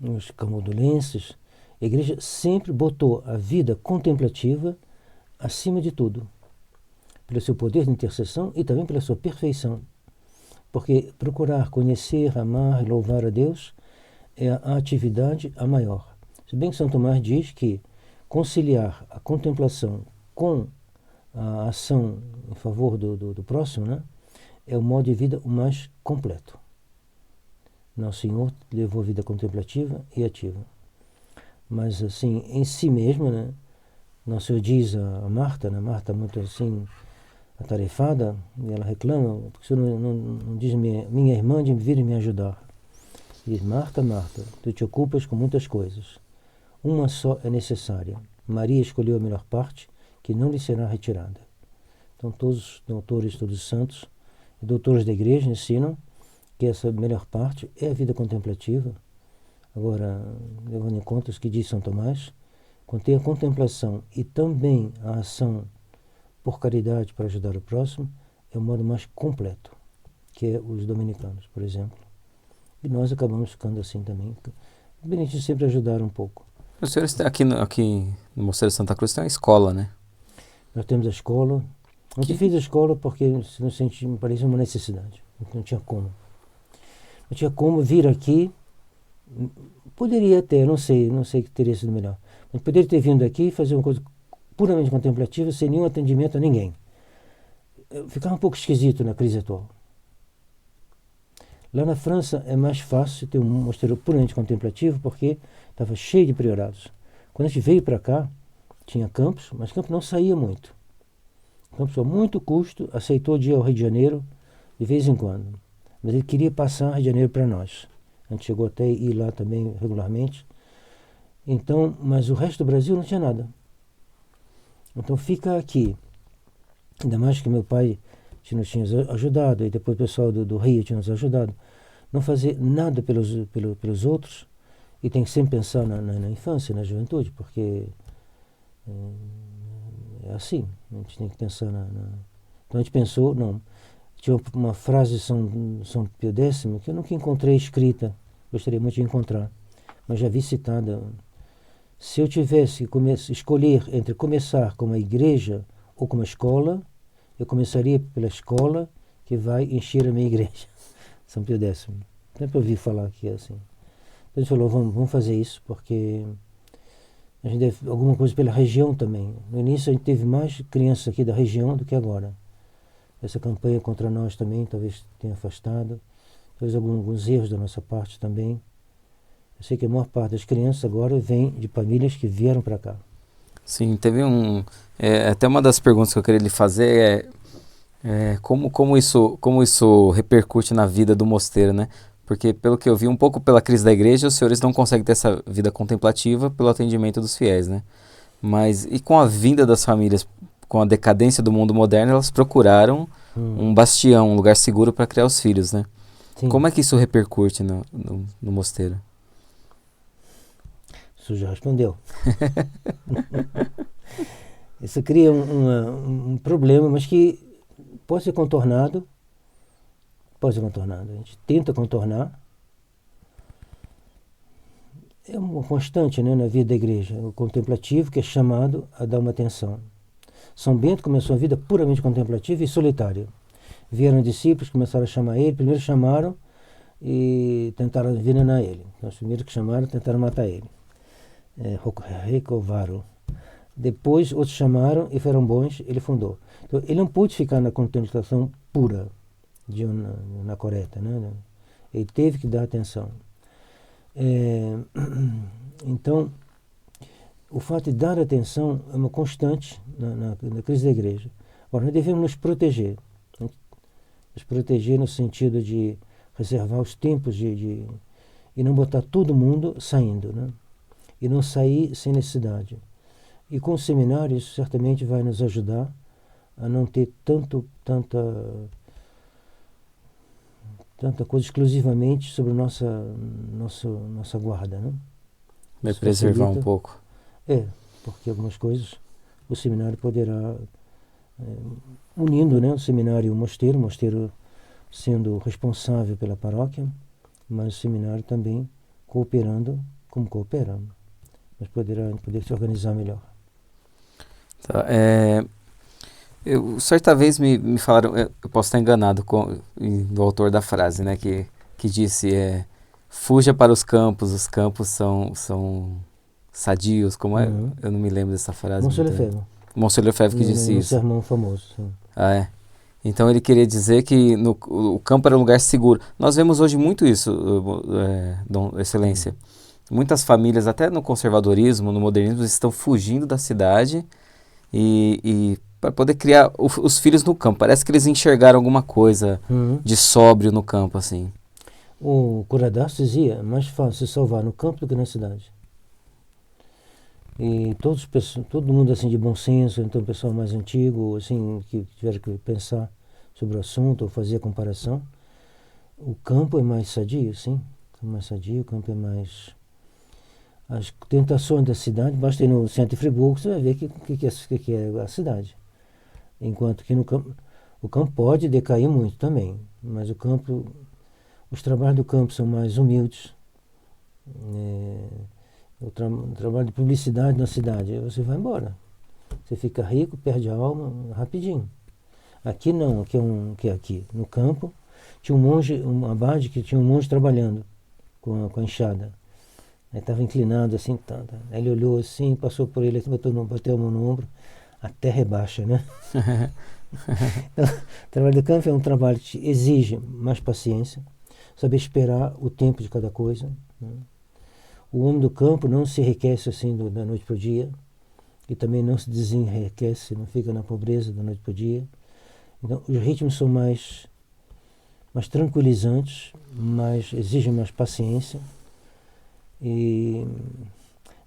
os camodulenses. A igreja sempre botou a vida contemplativa acima de tudo, pelo seu poder de intercessão e também pela sua perfeição. Porque procurar conhecer, amar e louvar a Deus é a atividade a maior. Se bem que São Tomás diz que conciliar a contemplação com a ação em favor do próximo, né, é o modo de vida o mais completo. Nosso Senhor levou a vida contemplativa e ativa. Mas assim, em si mesmo, né, Nosso Senhor diz a Marta, né, Marta muito assim atarefada, e ela reclama, porque o Senhor não diz minha irmã de vir me ajudar. Diz, Marta, Marta, tu te ocupas com muitas coisas. Uma só é necessária. Maria escolheu a melhor parte, que não lhe será retirada. Então todos os doutores, todos os santos e doutores da igreja ensinam que essa melhor parte é a vida contemplativa. Agora, levando em conta o que diz São Tomás, quando tem a contemplação e também a ação por caridade para ajudar o próximo, é o modo mais completo, que é os dominicanos, por exemplo. E nós acabamos ficando assim também. Os beneditinos sempre ajudaram um pouco. O senhor está aqui no Mosteiro de Santa Cruz tem uma escola, né? Nós temos a escola. Não te fiz a escola porque me parecia uma necessidade. Não tinha como. Não tinha como vir aqui. Poderia ter, não sei que teria sido melhor. Mas poderia ter vindo aqui e fazer uma coisa puramente contemplativa, sem nenhum atendimento a ninguém. Ficava um pouco esquisito na crise atual. Lá na França é mais fácil ter um mosteiro puramente contemplativo porque estava cheio de priorados. Quando a gente veio para cá, tinha Campos, mas Campos não saía muito. Campos, a muito custo, aceitou de ir ao Rio de Janeiro de vez em quando. Mas ele queria passar Rio de Janeiro para nós. A gente chegou até a ir lá também regularmente. Então, mas o resto do Brasil não tinha nada. Então fica aqui. Ainda mais que meu pai nos tinha ajudado, e depois o pessoal do Rio tinha nos ajudado. Não fazer nada pelos outros, e tem que sempre pensar na infância, na juventude, porque é assim, a gente tem que pensar Então a gente pensou, não. Tinha uma frase de São Pio X que eu nunca encontrei escrita, gostaria muito de encontrar, mas já vi citada. Se eu tivesse que escolher entre começar com uma igreja ou com uma escola, eu começaria pela escola que vai encher a minha igreja. São Pio X. Sempre ouvi falar que é assim. Então ele falou, vamos fazer isso, porque A gente deve alguma coisa pela região também. No início a gente teve mais crianças aqui da região do que agora. Essa campanha contra nós também talvez tenha afastado. Talvez alguns erros da nossa parte também. Eu sei que a maior parte das crianças agora vem de famílias que vieram para cá. Sim, teve até uma das perguntas que eu queria lhe fazer como isso repercute na vida do mosteiro, né? Porque, pelo que eu vi, um pouco pela crise da igreja, os senhores não conseguem ter essa vida contemplativa pelo atendimento dos fiéis, né? Mas, e com a vinda das famílias, com a decadência do mundo moderno, elas procuraram um bastião, um lugar seguro para criar os filhos, né? Sim. Como é que isso repercute no mosteiro? Isso já respondeu. Isso cria um problema, mas que pode ser contornado. Pode ser contornado. A gente tenta contornar. É uma constante, né, na vida da igreja. O contemplativo que é chamado a dar uma atenção. São Bento começou a vida puramente contemplativa e solitária. Vieram discípulos, começaram a chamar ele. Primeiro chamaram e tentaram envenenar ele. Então, os primeiros que chamaram tentaram matar ele. Recovaram. Depois outros chamaram e foram bons, ele fundou. Então, ele não pôde ficar na contemplação pura, na coreta, né? Ele teve que dar atenção. Então, o fato de dar atenção é uma constante na crise da igreja. Agora, nós devemos nos proteger. Nos proteger no sentido de reservar os tempos e não botar todo mundo saindo, né? E não sair sem necessidade. E com o seminário isso certamente vai nos ajudar a não ter tanta coisa exclusivamente sobre nossa guarda, né? Vai Isso preservar facilita, um pouco. Porque algumas coisas o seminário poderá, unindo, né, o seminário e o mosteiro sendo responsável pela paróquia, mas o seminário também cooperando como cooperamos. Mas poder se organizar melhor. Tá, certa vez me falaram, eu posso estar enganado do autor da frase, né, que disse, fuja para os campos são sadios, como é? Uhum. Eu não me lembro dessa frase. Monsenhor Lefebvre. Monsenhor Lefebvre que disse Um isso. sermão famoso. Sim. Ah, é. Então ele queria dizer que o campo era um lugar seguro. Nós vemos hoje muito isso, Dom Excelência. Muitas famílias, até no conservadorismo, no modernismo, estão fugindo da cidade e para poder criar os filhos no campo. Parece que eles enxergaram alguma coisa de sóbrio no campo, assim. O Curaçao dizia, é mais fácil se salvar no campo do que na cidade. E todo mundo assim de bom senso, então o pessoal mais antigo, assim, que tiveram que pensar sobre o assunto ou fazer a comparação, o campo é mais sadio, sim. É mais sadio, o campo é mais... As tentações da cidade, basta ir no centro de Friburgo, você vai ver o que é a cidade. Enquanto que no campo, o campo pode decair muito também, mas os trabalhos do campo são mais humildes. O trabalho de publicidade na cidade, aí você vai embora. Você fica rico, perde a alma rapidinho. Aqui não, aqui. No campo, tinha um monge, um abade que tinha um monge trabalhando com a enxada. Aí estava inclinado assim, aí ele olhou assim, passou por ele, bateu a mão no ombro, a terra é baixa, né? Então, o trabalho do campo é um trabalho que exige mais paciência, saber esperar o tempo de cada coisa, né? O homem do campo não se enriquece assim da noite para o dia, e também não se desenriquece, não fica na pobreza da noite para o dia. Então, os ritmos são mais tranquilizantes, exigem mais paciência, e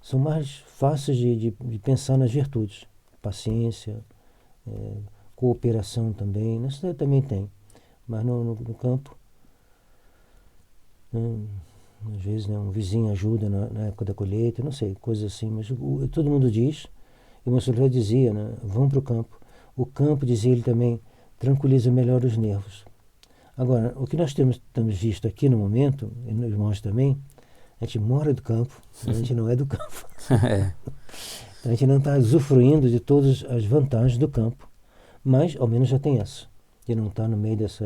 são mais fáceis de pensar nas virtudes. Paciência, cooperação também, na cidade também tem, mas no campo, às vezes, né, um vizinho ajuda na época da colheita, não sei, coisas assim, mas todo mundo diz, e o Monsenhor dizia, né, vão para o campo. O campo, dizia ele também, tranquiliza melhor os nervos. Agora, o que nós temos visto aqui no momento, e nos irmãos também, a gente mora do campo, a gente não é do campo. A gente não está usufruindo de todas as vantagens do campo, mas ao menos já tem essa, de não estar no meio dessa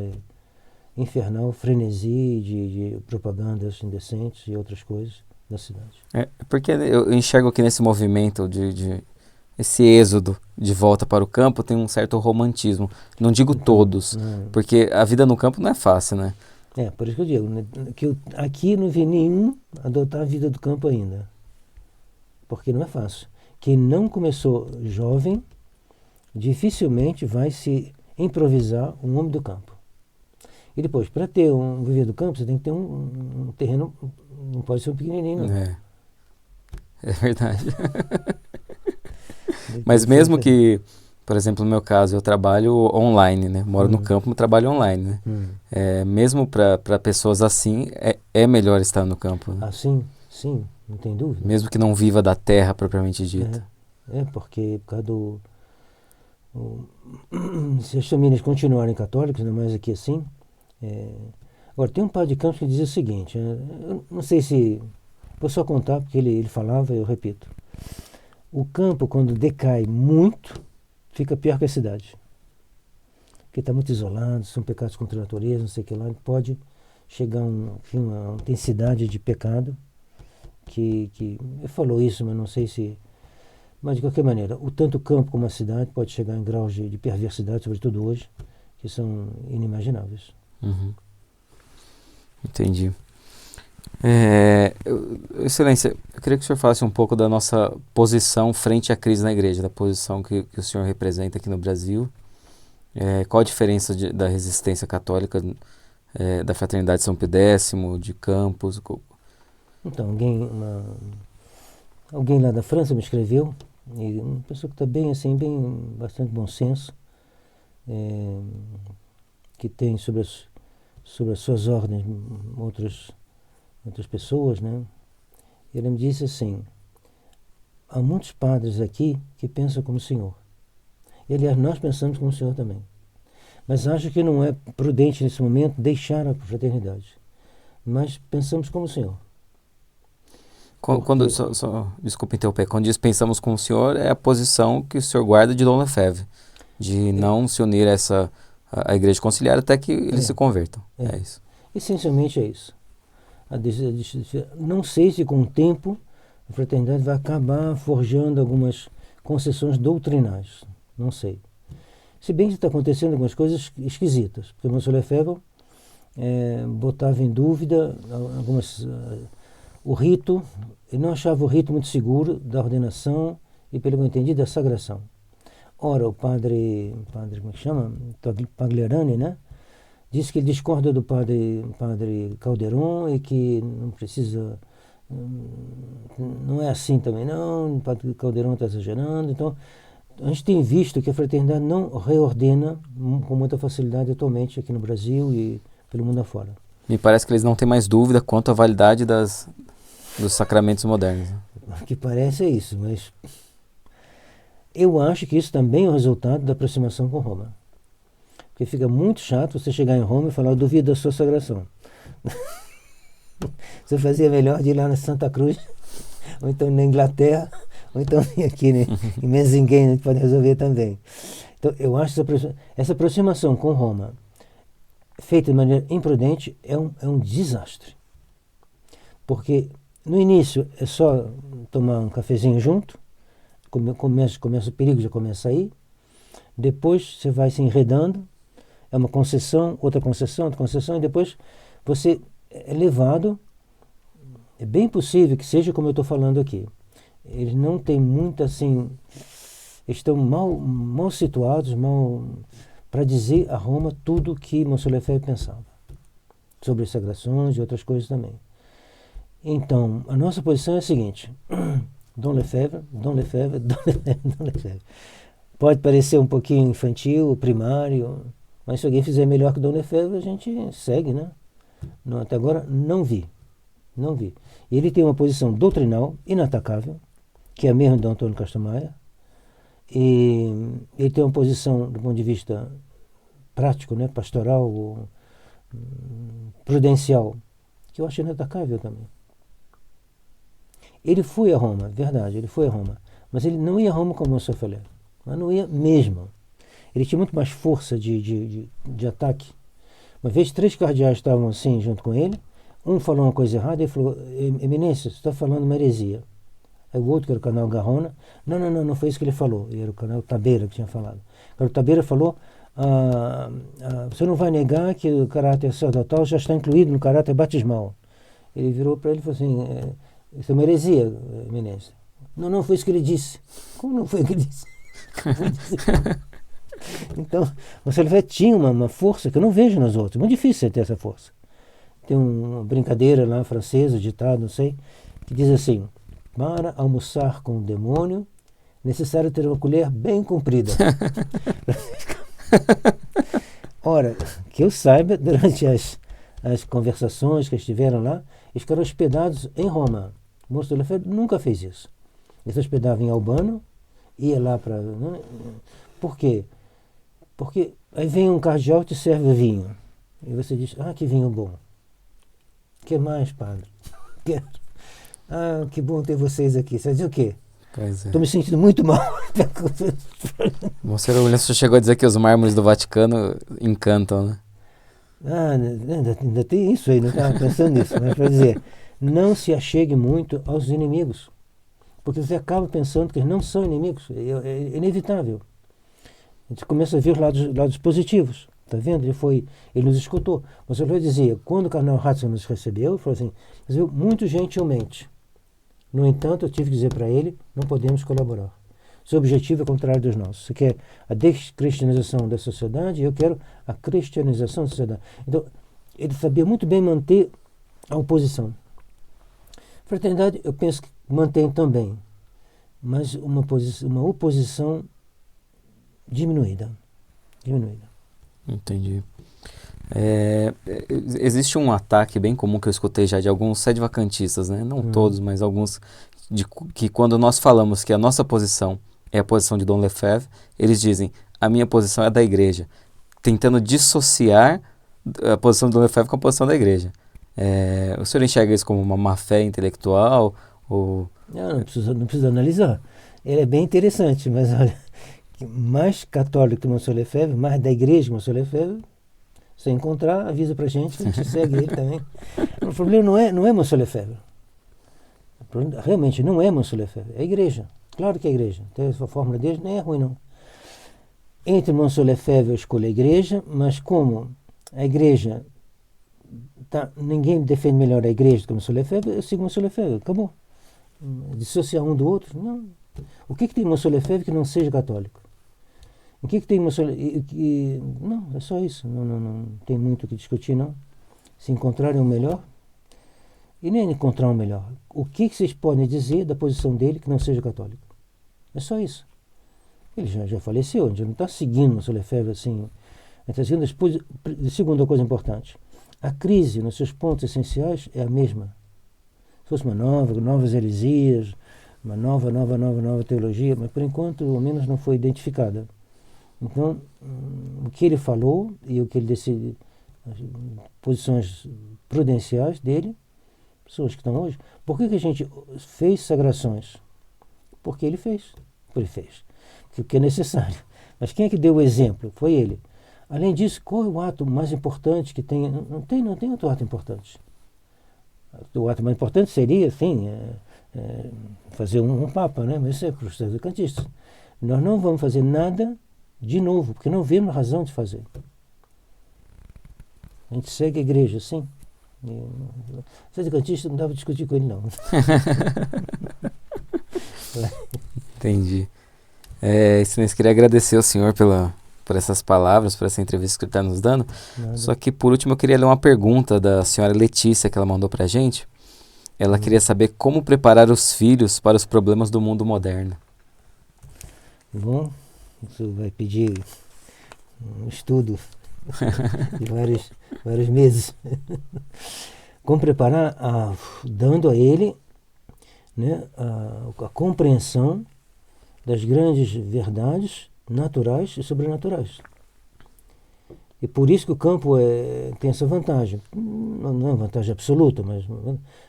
infernal frenesi de propagandas indecentes e outras coisas. da cidade. Porque eu enxergo que nesse movimento esse êxodo de volta para o campo tem um certo romantismo. Não digo Então, todos, porque a vida no campo não é fácil, né? por isso que eu digo, né, que aqui não vi nenhum adotar a vida do campo ainda. Porque não é fácil. Quem não começou jovem, dificilmente vai se improvisar um homem do campo. E depois, para ter um viver do campo, você tem que ter um terreno, não pode ser um pequenininho, não. É verdade. Mas mesmo que, por exemplo, no meu caso, eu trabalho online, né? Moro no campo, mas trabalho online, né? Mesmo para pessoas assim, é melhor estar no campo. Né? Assim, sim, não tem dúvida. Mesmo que não viva da terra propriamente dita. Porque por causa se as famílias continuarem católicas, ainda mais aqui assim. Agora, tem um padre de Campos que dizia o seguinte, eu não sei se... Vou só contar, porque ele falava, eu repito. O campo, quando decai muito, fica pior que a cidade. Porque está muito isolado, são pecados contra a natureza, não sei o que lá. Pode chegar a uma intensidade de pecado que... Ele falou isso, mas não sei se... Mas, de qualquer maneira, tanto o campo como a cidade pode chegar em graus de perversidade, sobretudo hoje, que são inimagináveis. Entendi. Excelência, eu queria que o senhor falasse um pouco da nossa posição frente à crise na igreja, da posição que o senhor representa aqui no Brasil. Qual a diferença da resistência católica, da Fraternidade São Pio X, de Campos? Então, alguém lá da França me escreveu, e uma pessoa que está bem, assim, bastante bom senso, que tem sobre as suas ordens outras pessoas, né? Ele me disse assim, há muitos padres aqui que pensam como o senhor. E, aliás, nós pensamos como o senhor também. Mas acho que não é prudente nesse momento deixar a fraternidade. Mas pensamos como o senhor. Desculpe interromper, quando diz pensamos com o senhor, é a posição que o senhor guarda de Dom Lefebvre, de não se unir a igreja conciliar até que eles se convertam. É isso. Essencialmente é isso. Não sei se com o tempo a fraternidade vai acabar forjando algumas concessões doutrinais. Não sei. Se bem que está acontecendo algumas coisas esquisitas, porque o Monsenhor Lefebvre botava em dúvida o rito, ele não achava o rito muito seguro da ordenação e, pelo que eu entendi, da sagração. Ora, o padre como é que chama? Pagliarani, né? Disse que ele discorda do padre Calderon e que não precisa... Não é assim também, não. O padre Calderon está exagerando. Então, a gente tem visto que a fraternidade não reordena com muita facilidade atualmente aqui no Brasil e pelo mundo afora. Me parece que eles não têm mais dúvida quanto à validade dos sacramentos modernos. O que parece é isso, mas eu acho que isso também é o resultado da aproximação com Roma. Porque fica muito chato você chegar em Roma e falar, eu duvido da sua sagração. Você fazia melhor de ir lá na Santa Cruz, ou então na Inglaterra, ou então aqui em Mezinguém, a gente pode resolver também. Então, eu acho que essa aproximação com Roma, feita de maneira imprudente, é um desastre. Porque no início é só tomar um cafezinho junto, começa o perigo, já começa aí. Depois você vai se enredando, é uma concessão, outra concessão, e depois você é levado. É bem possível que seja como eu estou falando aqui. Eles não têm muito assim, estão mal situados, para dizer a Roma tudo o que Monsenhor Lefebvre pensava sobre as sagrações e outras coisas também. Então, a nossa posição é a seguinte: Dom Lefebvre. Pode parecer um pouquinho infantil, primário, mas se alguém fizer melhor que Dom Lefebvre, a gente segue, né? Não, até agora não vi. Ele tem uma posição doutrinal inatacável, que é a mesma de Dom Antônio Castro Maia, e ele tem uma posição do ponto de vista prático, né, pastoral, prudencial, que eu acho inatacável também. Ele foi a Roma, verdade, mas ele não ia a Roma como o Monsenhor Feller, mas não ia mesmo. Ele tinha muito mais força de ataque. Uma vez 3 cardeais estavam assim junto com ele, um falou uma coisa errada e falou, Eminência, você está falando uma heresia. Aí o outro, que era o canal Garrona, não foi isso que ele falou. E era o canal Tabeira que tinha falado. O Tabeira falou, você não vai negar que o caráter sacerdotal já está incluído no caráter batismal. Ele virou para ele e falou assim, isso é uma heresia, Eminência. Não foi isso que ele disse. Como não foi o que ele disse? Então, o Solefé tinha uma força que eu não vejo nos outros. Muito difícil você ter essa força. Tem uma brincadeira lá francesa, ditado, não sei, que diz assim, para almoçar com o demônio, é necessário ter uma colher bem comprida. Ora, que eu saiba, durante as conversações que estiveram lá, eles ficaram hospedados em Roma. O moço Solefé nunca fez isso. Ele se hospedava em Albano, ia lá para... Né? Por quê? Porque aí vem um cardeal e te serve vinho. E você diz, que vinho bom. O que mais, padre? Que bom ter vocês aqui. Você vai dizer o quê? Estou me sentindo muito mal. Monsenhor Williams chegou a dizer que os mármores do Vaticano encantam, né? Ainda tem isso aí, não estava pensando nisso. Mas para dizer, não se achegue muito aos inimigos. Porque você acaba pensando que eles não são inimigos. É inevitável. A gente começa a ver os lados positivos. Está vendo? Ele nos escutou. Você vai dizer, quando o cardeal Ratzinger nos recebeu, ele falou assim, muito gentilmente. No entanto, eu tive que dizer para ele, não podemos colaborar. Seu objetivo é contrário dos nossos. Você quer a descristianização da sociedade e eu quero a cristianização da sociedade. Então, ele sabia muito bem manter a oposição. Fraternidade, eu penso que mantém também, mas uma oposição diminuída. Entendi. Existe um ataque bem comum que eu escutei já de alguns sedvacantistas, né? Não todos, mas alguns, que quando nós falamos que a nossa posição é a posição de Dom Lefebvre, eles dizem, a minha posição é da igreja, tentando dissociar a posição de Dom Lefebvre com a posição da igreja. O senhor enxerga isso como uma má-fé intelectual? Ou... Não precisa analisar. Ele é bem interessante, mas olha, mais católico que o Monsenhor Lefebvre, mais da igreja que o Monsenhor Lefebvre, se encontrar, avisa pra gente, a gente segue ele também. O problema não é Monsenhor Lefebvre. O problema realmente não é Monsenhor Lefebvre, é a igreja. Claro que é a igreja. Tem a fórmula deles, nem é ruim não. Entre Monsenhor Lefebvre eu escolho a igreja, mas como a igreja, ninguém defende melhor a igreja do que o Monsenhor Lefebvre, eu sigo o Monsenhor Lefebvre, acabou. Dissociar um do outro, não. O que tem Monsenhor Lefebvre que não seja católico? O que tem Monsenhor Lefebvre? Não, é só isso. Não tem muito o que discutir, não. Se encontrarem um melhor, e nem encontrar um melhor. O que vocês podem dizer da posição dele que não seja católico? É só isso. Ele já faleceu, já não está seguindo o Monsenhor Lefebvre assim. Está seguindo. Segunda coisa importante, a crise nos seus pontos essenciais é a mesma. Se fosse novas heresias, uma nova teologia, mas por enquanto, ao menos, não foi identificada. Então, o que ele falou e o que ele decide, as posições prudenciais dele, pessoas que estão hoje, por que a gente fez sagrações? Porque ele fez. Porque é necessário. Mas quem é que deu o exemplo? Foi ele. Além disso, qual é o ato mais importante que tem? Não tem outro ato importante. O ato mais importante seria, sim, fazer um Papa, né? Mas isso é para os sedvacantistas. Nós não vamos fazer nada de novo, porque não vemos razão de fazer. A gente segue a igreja, sim. O sedvacantista não dava para discutir com ele, não. Entendi. Excelência, queria agradecer ao senhor por essas palavras, por essa entrevista que ele está nos dando. Nada. Só que, por último, eu queria ler uma pergunta da senhora Letícia, que ela mandou para a gente. Ela queria saber como preparar os filhos para os problemas do mundo moderno. Bom, isso vai pedir um estudo de vários meses. Como preparar? Dando a ele, né, a compreensão das grandes verdades naturais e sobrenaturais. E por isso que o campo tem essa vantagem. Não é uma vantagem absoluta, mas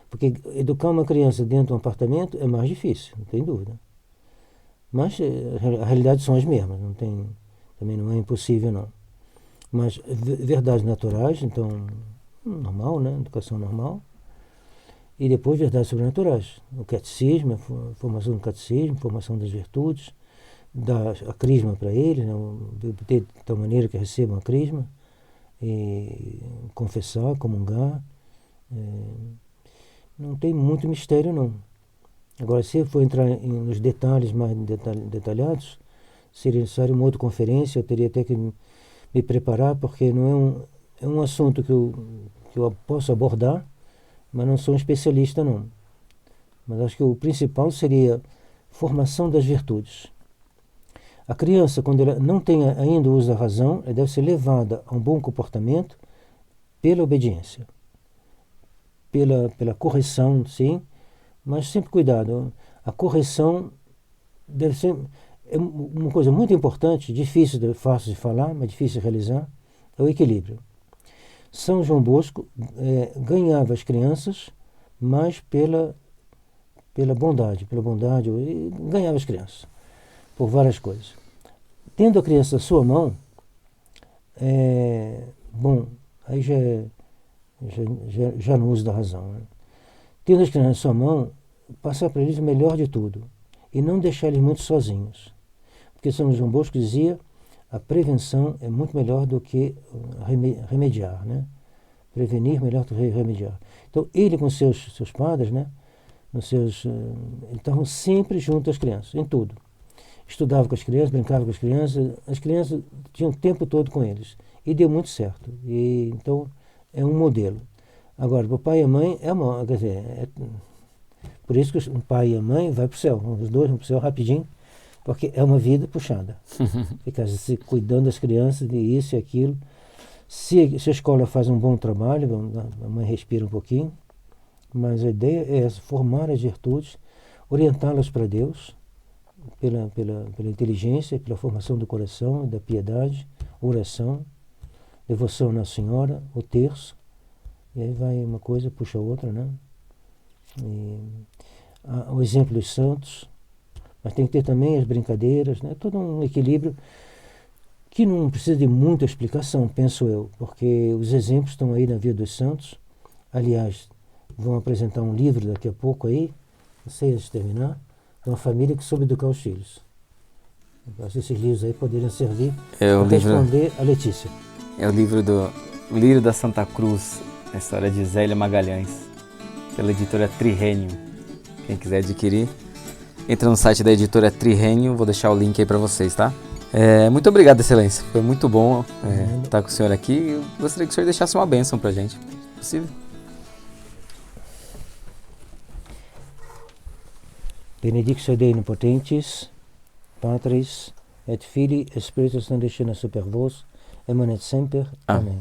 porque educar uma criança dentro de um apartamento é mais difícil, não tem dúvida. Mas a realidade são as mesmas, também não é impossível, não. Mas verdades naturais, então, normal, né? Educação normal. E depois verdades sobrenaturais. O catecismo, a formação do catecismo, formação das virtudes, dar a crisma para eles, né, de tal maneira que recebam a crisma, e confessar, comungar. Não tem muito mistério, não. Agora, se eu for entrar nos detalhes mais detalhados, seria necessário uma outra conferência, eu teria até que me preparar, porque não é um assunto que eu posso abordar, mas não sou um especialista, não. Mas acho que o principal seria formação das virtudes. A criança, quando ela não tem ainda o uso da razão, ela deve ser levada a um bom comportamento pela obediência, pela correção, sim, mas sempre cuidado. A correção deve ser uma coisa muito importante, fácil de falar, mas difícil de realizar, é o equilíbrio. São João Bosco ganhava as crianças, mas pela bondade, ganhava as crianças, por várias coisas. Tendo a criança na sua mão, aí já no uso da razão. Né? Tendo as crianças na sua mão, passar para eles o melhor de tudo, e não deixar eles muito sozinhos. Porque São João Bosco dizia, a prevenção é muito melhor do que remediar, né? Prevenir melhor do que remediar. Então, ele com seus padres, né? Eles estavam sempre junto às crianças, em tudo. Estudava com as crianças, brincava com as crianças tinham o tempo todo com eles. E deu muito certo. E, então, é um modelo. Agora, o pai e a mãe quer dizer, por isso que o pai e a mãe vão para o céu. Os dois vão para o céu rapidinho, porque é uma vida puxada. Ficar se cuidando das crianças, de isso e aquilo. Se a escola faz um bom trabalho, a mãe respira um pouquinho, mas a ideia é formar as virtudes, orientá-las para Deus, pela inteligência, pela formação do coração, da piedade, oração, devoção à Nossa Senhora, o terço, e aí vai uma coisa, puxa a outra, né? O exemplo dos santos, mas tem que ter também as brincadeiras, né? Todo um equilíbrio que não precisa de muita explicação, penso eu, porque os exemplos estão aí na vida dos santos. Aliás, vão apresentar um livro daqui a pouco aí, não sei antes de terminar, de uma família que soube educar os filhos. Acho que esses livros aí poderiam servir para responder a Letícia. É o livro do Lírio da Santa Cruz, a história de Zélia Magalhães, pela editora Trihênio. Quem quiser adquirir, entra no site da editora Trihênio, vou deixar o link aí para vocês, tá? Muito obrigado, Excelência. Foi muito bom estar com o senhor aqui. Eu gostaria que o senhor deixasse uma bênção pra gente. É possível? Benedictio Dei Omnipotens, Patris et Filii et Spiritus Sancti descenda super vos, et manet semper. Amém.